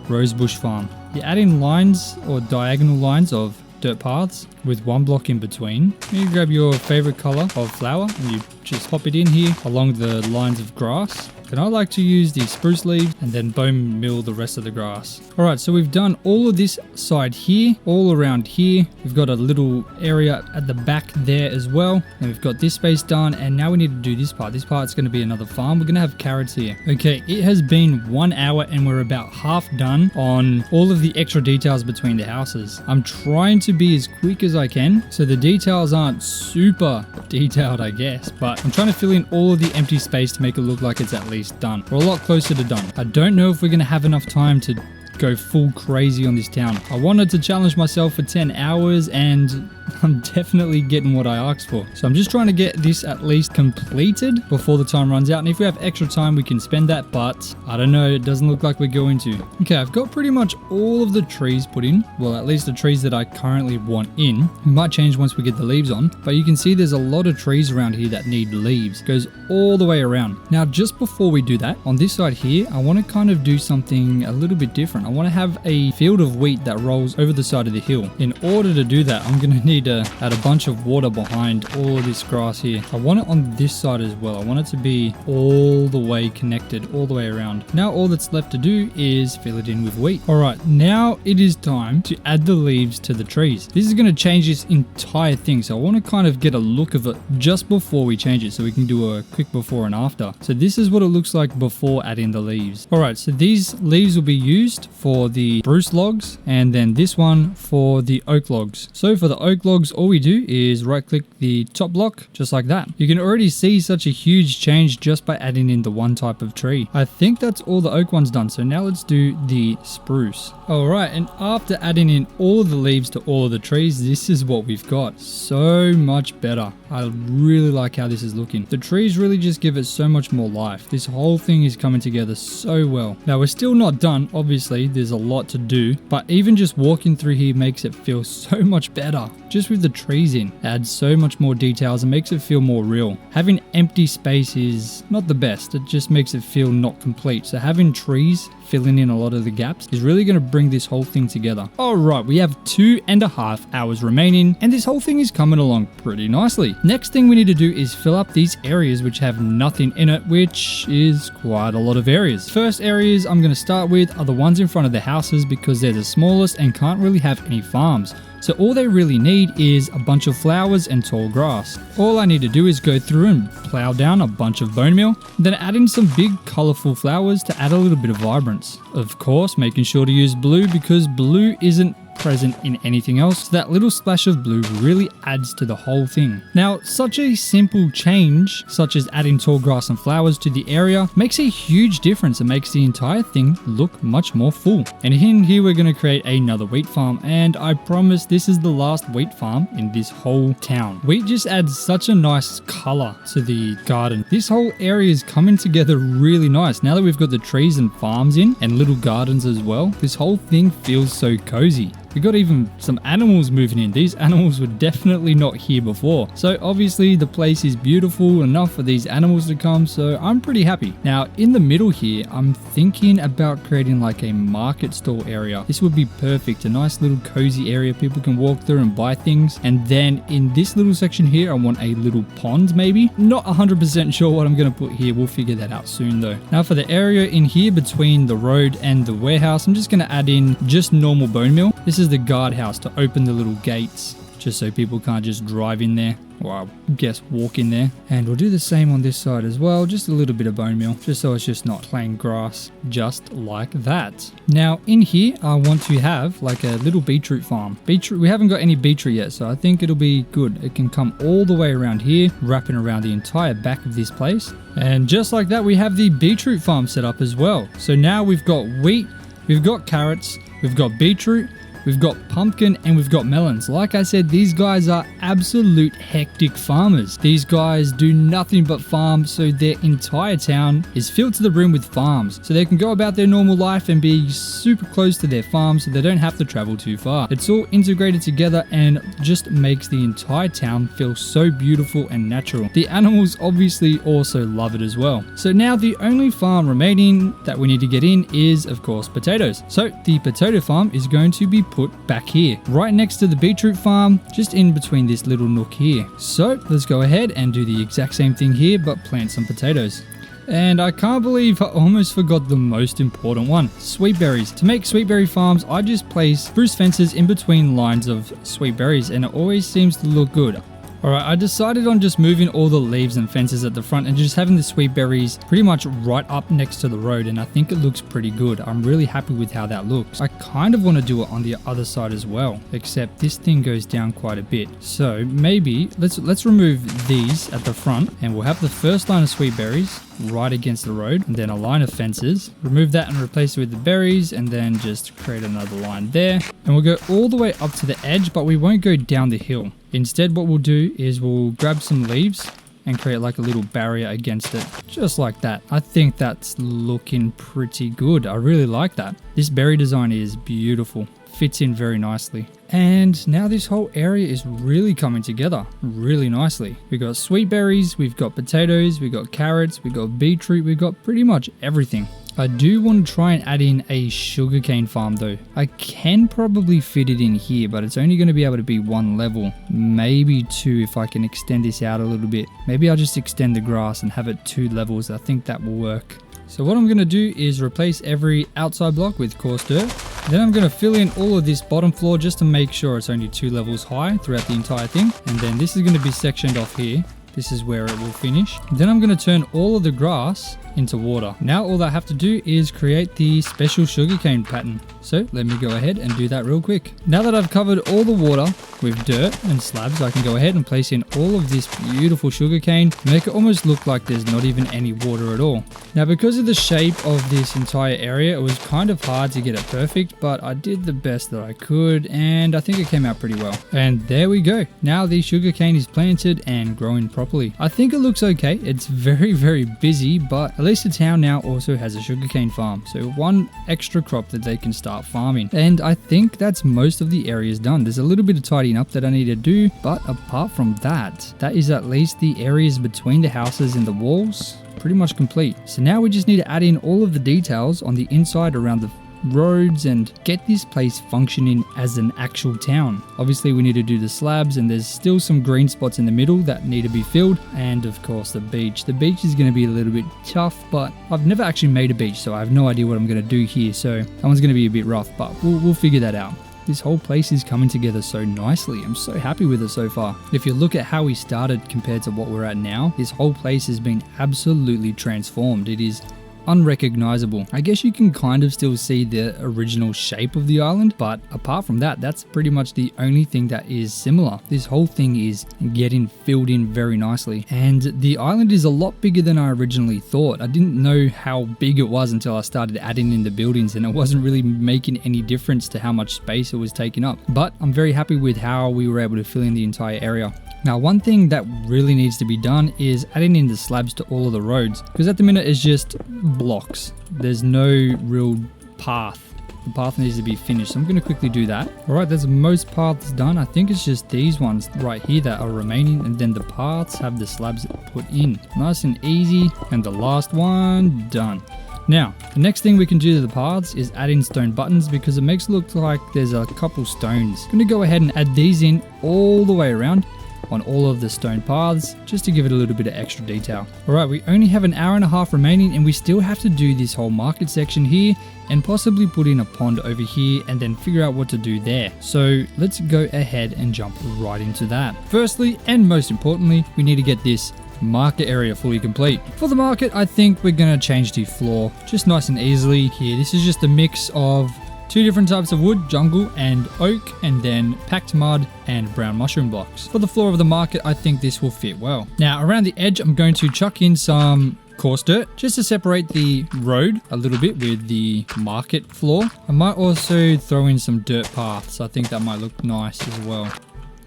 rosebush farm. You add in lines or diagonal lines of dirt paths with one block in between. You grab your favorite color of flower and you just pop it in here along the lines of grass. And I like to use the spruce leaves and then bone meal the rest of the grass. Alright, so we've done all of this side here, all around here. We've got a little area at the back there as well. And we've got this space done, and now we need to do this part. This part's going to be another farm. We're going to have carrots here. Okay, it has been 1 hour and we're about half done on all of the extra details between the houses. I'm trying to be as quick as I can, so the details aren't super detailed, I guess, but I'm trying to fill in all of the empty space to make it look like it's at least done. We're a lot closer to done. I don't know if we're going to have enough time to go full crazy on this town. I wanted to challenge myself for 10 hours and I'm definitely getting what I asked for. So I'm just trying to get this at least completed before the time runs out. And if we have extra time, we can spend that. But I don't know. It doesn't look like we're going to. Okay, I've got pretty much all of the trees put in. Well, at least the trees that I currently want in. It might change once we get the leaves on. But you can see there's a lot of trees around here that need leaves. It goes all the way around. Now, just before we do that, on this side here, I want to kind of do something a little bit different. I want to have a field of wheat that rolls over the side of the hill. In order to do that, I'm going to need to add a bunch of water behind all of this grass here. I want it on this side as well. I want it to be all the way connected, all the way around. Now all that's left to do is fill it in with wheat. All right, now it is time to add the leaves to the trees. This is going to change this entire thing. So I want to kind of get a look of it just before we change it so we can do a quick before and after. So this is what it looks like before adding the leaves. All right, so these leaves will be used for the spruce logs and then this one for the oak logs. So for the oak logs, all we do is right click the top block just like that. You can already see such a huge change just by adding in the one type of tree. I think that's all the oak ones done. So now let's do the spruce. All right, and after adding in all of the leaves to all of the trees, this is what we've got. So much better. I really like how this is looking. The trees really just give it so much more life. This whole thing is coming together so well. Now we're still not done. Obviously there's a lot to do, but even just walking through here makes it feel so much better. Just with the trees in, adds so much more details and makes it feel more real. Having empty space is not the best. It just makes it feel not complete. So having trees filling in a lot of the gaps is really going to bring this whole thing together. All right, we have 2.5 hours remaining and this whole thing is coming along pretty nicely. Next thing we need to do is fill up these areas which have nothing in it, which is quite a lot of areas. First areas I'm going to start with are the ones in front of the houses because they're the smallest and can't really have any farms. So all they really need is a bunch of flowers and tall grass. All I need to do is go through and plow down a bunch of bone meal, then add in some big colorful flowers to add a little bit of vibrance. Of course, making sure to use blue because blue isn't present in anything else. So that little splash of blue really adds to the whole thing. Now, such a simple change, such as adding tall grass and flowers to the area, makes a huge difference and makes the entire thing look much more full. And in here, we're going to create another wheat farm. And I promise this is the last wheat farm in this whole town. Wheat just adds such a nice color to the garden. This whole area is coming together really nice. Now that we've got the trees and farms in and little gardens as well, this whole thing feels so cozy. We got even some animals moving in. These animals were definitely not here before. So obviously the place is beautiful enough for these animals to come. So I'm pretty happy. Now in the middle here, I'm thinking about creating like a market stall area. This would be perfect. A nice little cozy area people can walk through and buy things. And then in this little section here, I want a little pond maybe. Not 100% sure what I'm going to put here. We'll figure that out soon though. Now for the area in here between the road and the warehouse, I'm just going to add in just normal bone meal. This is the guardhouse to open the little gates just so people can't just drive in there, or I guess walk in there. And we'll do the same on this side as well, just a little bit of bone meal, just so it's just not plain grass, just like that. Now in here, I want to have like a little beetroot farm. Beetroot, we haven't got any beetroot yet, so I think it'll be good. It can come all the way around here, wrapping around the entire back of this place. And just like that, we have the beetroot farm set up as well. So now we've got wheat, we've got carrots, we've got beetroot, we've got pumpkin, and we've got melons. Like I said, these guys are absolute hectic farmers. These guys do nothing but farm, so their entire town is filled to the brim with farms. So they can go about their normal life and be super close to their farm so they don't have to travel too far. It's all integrated together and just makes the entire town feel so beautiful and natural. The animals obviously also love it as well. So now the only farm remaining that we need to get in is, of course, potatoes. So the potato farm is going to be put back here, right next to the beetroot farm, just in between this little nook here. So let's go ahead and do the exact same thing here, but plant some potatoes. And I can't believe I almost forgot the most important one, sweet berries. To make sweet berry farms, I just place spruce fences in between lines of sweet berries and it always seems to look good. Alright, I decided on just moving all the leaves and fences at the front and just having the sweet berries pretty much right up next to the road, and I think it looks pretty good. I'm really happy with how that looks. I kind of want to do it on the other side as well, except this thing goes down quite a bit. So maybe let's remove these at the front, and we'll have the first line of sweet berries right against the road, and then a line of fences. Remove that and replace it with the berries, and then just create another line there. And we'll go all the way up to the edge, but we won't go down the hill. Instead, what we'll do is we'll grab some leaves and create like a little barrier against it, just like that. I think that's looking pretty good. I really like that. This berry design is beautiful. Fits in very nicely. And now this whole area is really coming together really nicely. We've got sweet berries, we've got potatoes, we've got carrots, we've got beetroot, we've got pretty much everything. I do want to try and add in a sugarcane farm though. I can probably fit it in here, but it's only going to be able to be one level, maybe two if I can extend this out a little bit. Maybe I'll just extend the grass and have it 2 levels. I think that will work. So what I'm going to do is replace every outside block with coarse dirt. Then I'm going to fill in all of this bottom floor just to make sure it's only 2 levels high throughout the entire thing. And then this is going to be sectioned off here. This is where it will finish. Then I'm going to turn all of the grass into water. Now all I have to do is create the special sugarcane pattern. So let me go ahead and do that real quick. Now that I've covered all the water with dirt and slabs, I can go ahead and place in all of this beautiful sugarcane, make it almost look like there's not even any water at all. Now because of the shape of this entire area, it was kind of hard to get it perfect, but I did the best that I could, and I think it came out pretty well. And there we go. Now the sugarcane is planted and growing properly. I think it looks okay. It's very, very busy, but at least the town now also has a sugarcane farm. So one extra crop that they can start farming. And I think that's most of the areas done. There's a little bit of tidying up that I need to do, but apart from that, that is at least the areas between the houses and the walls pretty much complete. So now we just need to add in all of the details on the inside around the roads and get this place functioning as an actual town. Obviously we need to do the slabs, and there's still some green spots in the middle that need to be filled, and of course the beach. The beach is going to be a little bit tough, but I've never actually made a beach, so I have no idea what I'm going to do here, so that one's going to be a bit rough, but we'll figure that out. This whole place is coming together so nicely. I'm so happy with it so far. If you look at how we started compared to what we're at now, this whole place has been absolutely transformed. It is unrecognizable. I guess you can kind of still see the original shape of the island, but apart from that, that's pretty much the only thing that is similar. This whole thing is getting filled in very nicely, and the island is a lot bigger than I originally thought. I didn't know how big it was until I started adding in the buildings, and it wasn't really making any difference to how much space it was taking up. But I'm very happy with how we were able to fill in the entire area. Now, one thing that really needs to be done is adding in the slabs to all of the roads, because at the minute it's just blocks. There's no real path. The path needs to be finished, so I'm going to quickly do that. Alright, there's most paths done. I think it's just these ones right here that are remaining, and then the paths have the slabs put in. Nice and easy, and the last one done. Now, the next thing we can do to the paths is add in stone buttons, because it makes it look like there's a couple stones. I'm going to go ahead and add these in all the way around on all of the stone paths, just to give it a little bit of extra detail. Alright, we only have an hour and a half remaining, and we still have to do this whole market section here, and possibly put in a pond over here, and then figure out what to do there. So let's go ahead and jump right into that. Firstly, and most importantly, we need to get this market area fully complete. For the market, I think we're going to change the floor just nice and easily here. This is just a mix of 2 different types of wood, jungle and oak, and then packed mud and brown mushroom blocks. For the floor of the market, I think this will fit well. Now, around the edge, I'm going to chuck in some coarse dirt just to separate the road a little bit with the market floor. I might also throw in some dirt paths. I think that might look nice as well.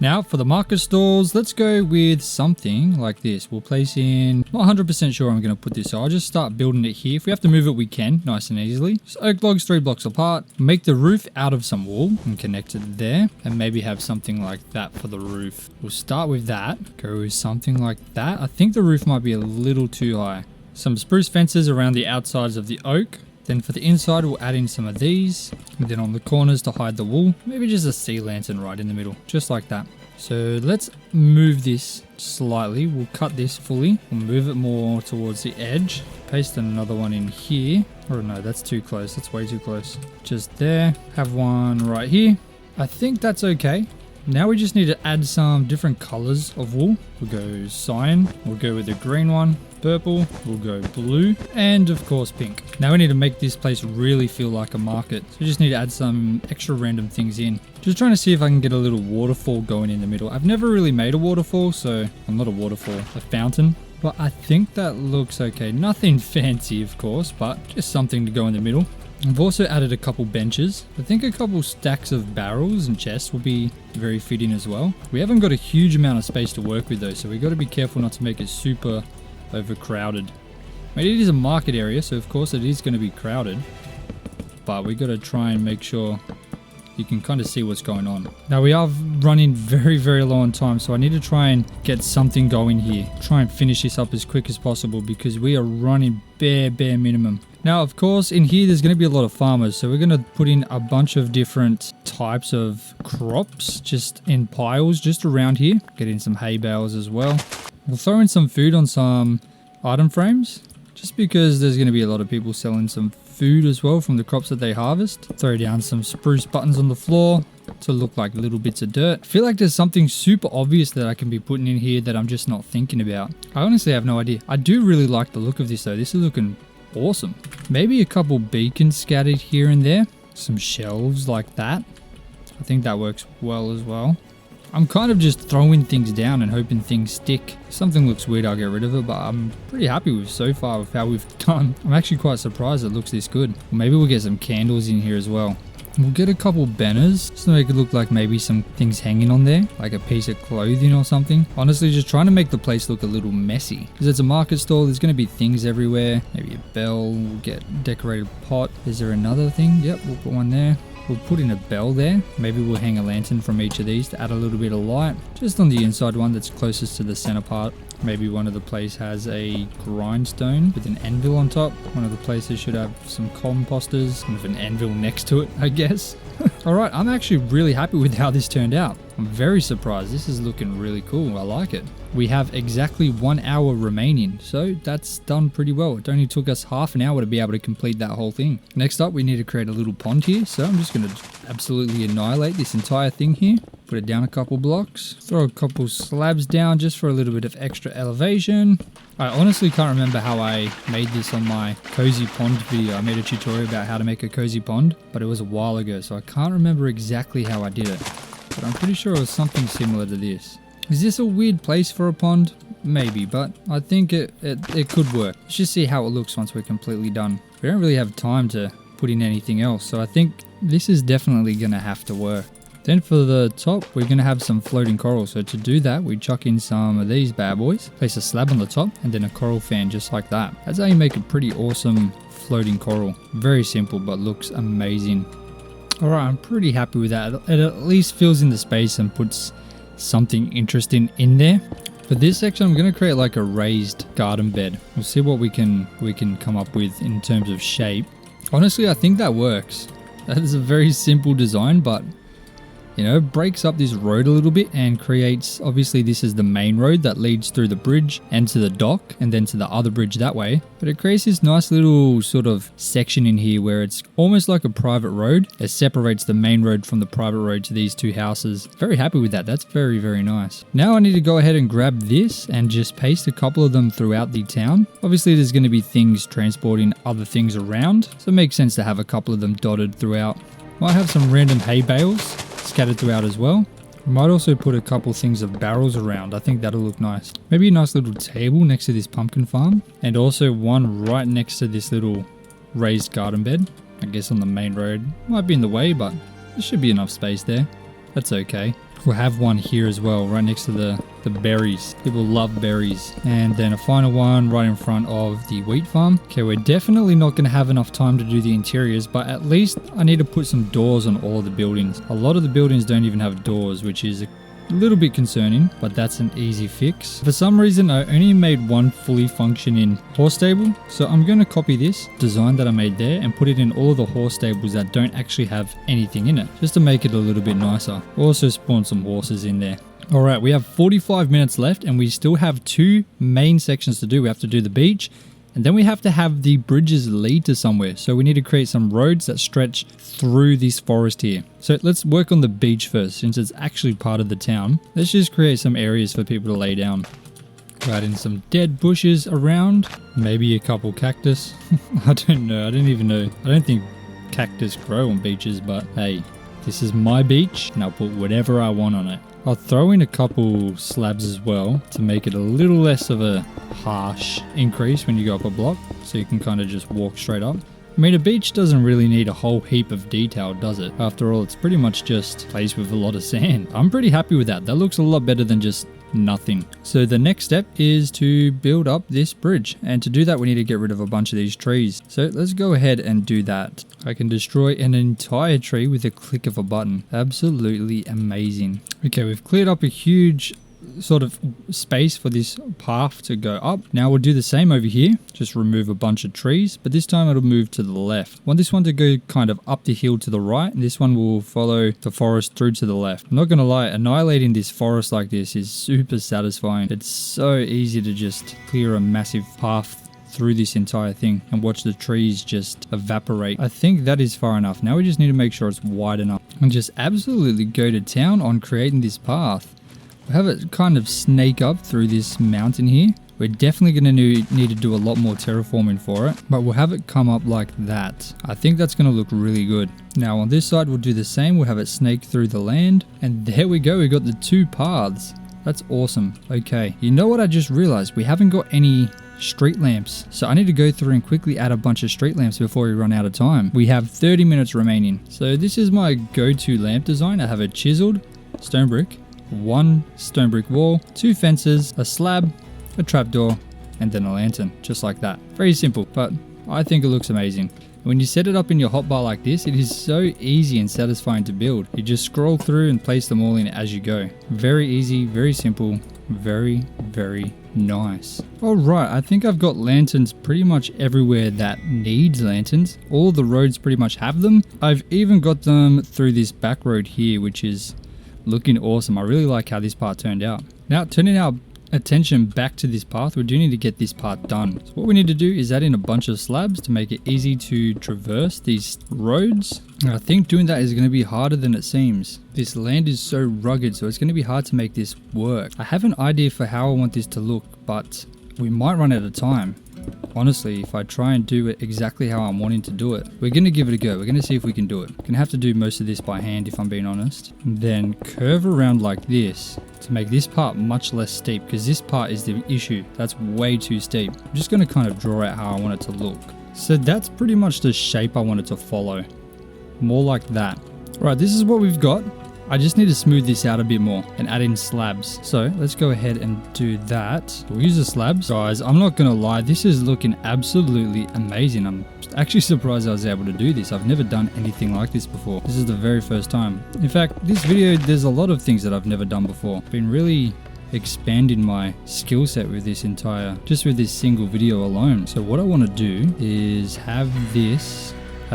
Now for the market stalls, let's go with something like this. We'll place in, not 100% sure I'm going to put this, so I'll just start building it here. If we have to move it, we can, nice and easily. So oak logs 3 blocks apart, make the roof out of some wool and connect it there, and maybe have something like that for the roof. We'll start with that, go with something like that. I think the roof might be a little too high. Some spruce fences around the outsides of the oak. Then for the inside, we'll add in some of these. And then on the corners to hide the wool, maybe just a sea lantern right in the middle, just like that. So let's move this slightly. We'll cut this fully. We'll move it more towards the edge. Paste another one in here. Oh no, that's too close. That's way too close. Just there. Have one right here. I think that's okay. Now we just need to add some different colors of wool. We'll go cyan, we'll go with the green one, purple, we'll go blue, and of course pink. Now we need to make this place really feel like a market. So we just need to add some extra random things in. Just trying to see if I can get a little waterfall going in the middle. I've never really made a waterfall, so I'm not a waterfall, a fountain. But I think that looks okay. Nothing fancy, of course, but just something to go in the middle. I've also added a couple benches. I think a couple stacks of barrels and chests will be very fitting as well. We haven't got a huge amount of space to work with though, so we've got to be careful not to make it super overcrowded. I mean, it is a market area, so of course it is going to be crowded. But we got to try and make sure you can kind of see what's going on. Now we are running very, very low on time, so I need to try and get something going here. Try and finish this up as quick as possible because we are running bare minimum. Now, of course, in here, there's going to be a lot of farmers. So we're going to put in a bunch of different types of crops just in piles just around here. Get in some hay bales as well. We'll throw in some food on some item frames just because there's going to be a lot of people selling some food as well from the crops that they harvest. Throw down some spruce buttons on the floor to look like little bits of dirt. I feel like there's something super obvious that I can be putting in here that I'm just not thinking about. I honestly have no idea. I do really like the look of this though. This is looking awesome. Maybe a couple beacons scattered here and there. Some shelves like that. I think that works well as well. I'm kind of just throwing things down and hoping things stick. If something looks weird, I'll get rid of it, but I'm pretty happy with so far with how we've done. I'm actually quite surprised it looks this good. Maybe we'll get some candles in here as well. We'll get a couple banners just to make it look like maybe some things hanging on there, like a piece of clothing or something. Honestly, just trying to make the place look a little messy. Because it's a market stall, there's going to be things everywhere. Maybe a bell, we'll get a decorated pot. Is there another thing? Yep, we'll put one there. We'll put in a bell there. Maybe we'll hang a lantern from each of these to add a little bit of light. Just on the inside one that's closest to the center part. Maybe one of the places has a grindstone with an anvil on top. One of the places should have some composters with an anvil next to it, I guess. Alright, I'm actually really happy with how this turned out. I'm very surprised. This is looking really cool. I like it. We have exactly 1 hour remaining, so that's done pretty well. It only took us half an hour to be able to complete that whole thing. Next up, we need to create a little pond here, so I'm just going to absolutely annihilate this entire thing here. Put it down a couple blocks. Throw a couple slabs down just for a little bit of extra elevation. I honestly can't remember how I made this on my cozy pond video. I made a tutorial about how to make a cozy pond, but it was a while ago, so I can't remember exactly how I did it. But I'm pretty sure it was something similar to this. Is this a weird place for a pond? Maybe, but I think it could work. Let's just see how it looks once we're completely done. We don't really have time to put in anything else, so I think this is definitely going to have to work. Then for the top, we're going to have some floating coral. So to do that, we chuck in some of these bad boys, place a slab on the top, and then a coral fan just like that. That's how you make a pretty awesome floating coral. Very simple, but looks amazing. Alright, I'm pretty happy with that. It at least fills in the space and puts something interesting in there. For this section, I'm going to create like a raised garden bed. We'll see what we can come up with in terms of shape. Honestly, I think that works. That is a very simple design, but you know, breaks up this road a little bit and creates, obviously this is the main road that leads through the bridge and to the dock and then to the other bridge that way. But it creates this nice little sort of section in here where it's almost like a private road. It separates the main road from the private road to these two houses. Very happy with that. That's very, very nice. Now I need to go ahead and grab this and just paste a couple of them throughout the town. Obviously there's going to be things transporting other things around, so it makes sense to have a couple of them dotted throughout. Might have some random hay bales scattered throughout as well. I might also put a couple things of barrels around. I think that'll look nice. Maybe a nice little table next to this pumpkin farm, and also one right next to this little raised garden bed. I guess on the main road. Might be in the way, but there should be enough space there. That's okay. We'll have one here as well, right next to the berries. People love berries. And then a final one right in front of the wheat farm. Okay, we're definitely not going to have enough time to do the interiors, but at least I need to put some doors on all of the buildings. A lot of the buildings don't even have doors, which is a little bit concerning, but that's an easy fix. For some reason, I only made one fully functioning horse stable, so I'm going to copy this design that I made there and put it in all of the horse stables that don't actually have anything in it, just to make it a little bit nicer. Also spawn some horses in there. Alright, we have 45 minutes left and we still have two main sections to do. We have to do the beach, and And then we have to have the bridges lead to somewhere. So we need to create some roads that stretch through this forest here. So let's work on the beach first, since it's actually part of the town. Let's just create some areas for people to lay down. Add in some dead bushes around, maybe a couple cactus. I don't know, I don't even know. I don't think cactus grow on beaches, but hey, this is my beach and I'll put whatever I want on it. I'll throw in a couple slabs as well to make it a little less of a harsh increase when you go up a block, so you can kind of just walk straight up. I mean, a beach doesn't really need a whole heap of detail, does it? After all, it's pretty much just a place with a lot of sand. I'm pretty happy with that. That looks a lot better than just nothing. So the next step is to build up this bridge, and to do that we need to get rid of a bunch of these trees. So let's go ahead and do that. I can destroy an entire tree with a click of a button. Absolutely amazing. Okay, we've cleared up a huge sort of space for this path to go up. Now we'll do the same over here, just remove a bunch of trees, but this time it'll move to the left. I want this one to go kind of up the hill to the right, and this one will follow the forest through to the left. I'm not gonna lie, annihilating this forest like this is super satisfying. It's so easy to just clear a massive path through this entire thing and watch the trees just evaporate. I think that is far enough. Now we just need to make sure it's wide enough and just absolutely go to town on creating this path. Have it kind of snake up through this mountain here. We're definitely going to need to do a lot more terraforming for it, but we'll have it come up like that. I think that's going to look really good. Now on this side we'll do the same. We'll have it snake through the land, and there we go. We got the two paths. That's awesome. Okay, you know what I just realized? We haven't got any street lamps, so I need to go through and quickly add a bunch of street lamps before we run out of time. We have 30 minutes remaining. So this is my go-to lamp design. I have a chiseled stone brick, one stone brick wall, two fences, a slab, a trapdoor, and then a lantern, just like that. Very simple, but I think it looks amazing. When you set it up in your hotbar like this, it is so easy and satisfying to build. You just scroll through and place them all in as you go. Very easy, very simple, very, very nice. Alright, I think I've got lanterns pretty much everywhere that needs lanterns. All the roads pretty much have them. I've even got them through this back road here, which is looking awesome. I really like how this part turned out. Now, turning our attention back to this path, we do need to get this part done. So what we need to do is add in a bunch of slabs to make it easy to traverse these roads. And I think doing that is going to be harder than it seems. This land is so rugged, so it's going to be hard to make this work. I have an idea for how I want this to look, but we might run out of time. Honestly, if I try and do it exactly how I'm wanting to do it, we're going to give it a go. We're going to see if we can do it. We're going to have to do most of this by hand if I'm being honest. And then curve around like this to make this part much less steep, because this part is the issue. That's way too steep. I'm just going to kind of draw out how I want it to look. So that's pretty much the shape I want it to follow. More like that. Right, this is what we've got. I just need to smooth this out a bit more and add in slabs. So let's go ahead and do that. We'll use the slabs. Guys, I'm not gonna lie, this is looking absolutely amazing. I'm actually surprised I was able to do this. I've never done anything like this before. This is the very first time. In fact, this video, there's a lot of things that I've never done before. I've been really expanding my skill set with this just with this single video alone. So what I want to do is have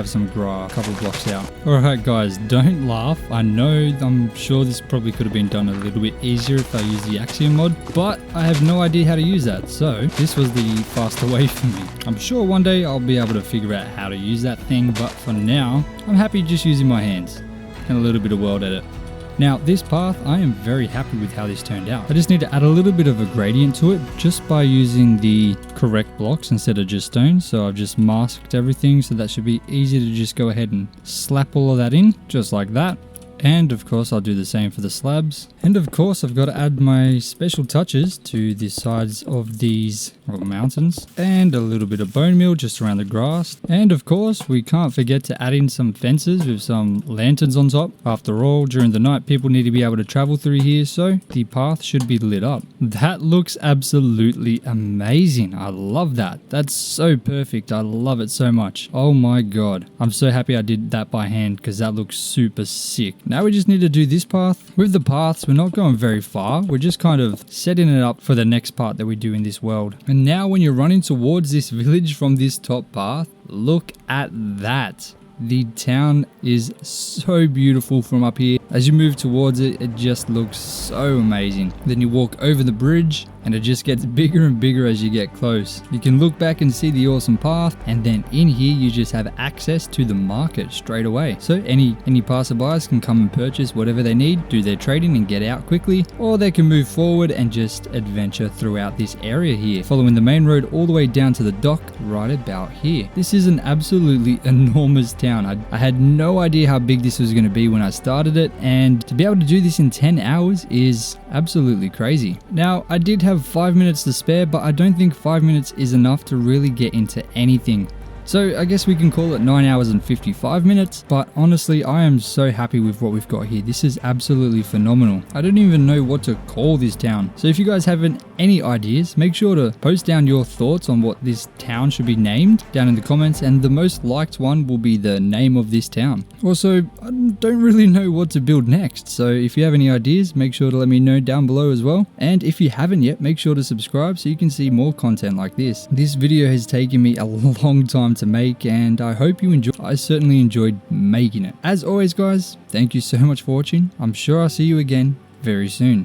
some grass a couple blocks out. Alright guys, don't laugh. I'm sure this probably could have been done a little bit easier if I used the Axiom mod, but I have no idea how to use that, so this was the faster way for me. I'm sure one day I'll be able to figure out how to use that thing, but for now, I'm happy just using my hands and a little bit of world edit. Now this path, I am very happy with how this turned out. I just need to add a little bit of a gradient to it just by using the correct blocks instead of just stone. So I've just masked everything, so that should be easy to just go ahead and slap all of that in just like that. And of course I'll do the same for the slabs. And of course I've got to add my special touches to the sides of these mountains. And a little bit of bone meal just around the grass. And of course we can't forget to add in some fences with some lanterns on top. After all, during the night people need to be able to travel through here, so the path should be lit up. That looks absolutely amazing. I love that. That's so perfect. I love it so much. Oh my god. I'm so happy I did that by hand because that looks super sick. Now we just need to do this path. With the paths, we're not going very far. We're just kind of setting it up for the next part that we do in this world. And now when you're running towards this village from this top path, look at that. The town is so beautiful from up here. As you move towards it, it just looks so amazing. Then you walk over the bridge and it just gets bigger and bigger as you get close. You can look back and see the awesome path, and then in here you just have access to the market straight away. So any passerbys can come and purchase whatever they need, do their trading and get out quickly, or they can move forward and just adventure throughout this area here, following the main road all the way down to the dock right about here. This is an absolutely enormous town. I had no idea how big this was going to be when I started it, and to be able to do this in 10 hours is absolutely crazy. Now, I did have 5 minutes to spare, but I don't think 5 minutes is enough to really get into anything. So I guess we can call it 9 hours and 55 minutes, but honestly, I am so happy with what we've got here. This is absolutely phenomenal. I don't even know what to call this town. So if you guys have any ideas, make sure to post down your thoughts on what this town should be named down in the comments, and the most liked one will be the name of this town. Also, I don't really know what to build next, so if you have any ideas, make sure to let me know down below as well. And if you haven't yet, make sure to subscribe so you can see more content like this. This video has taken me a long time to make, and I hope you enjoy. I certainly enjoyed making it. As always guys, thank you so much for watching. I'm sure I'll see you again very soon.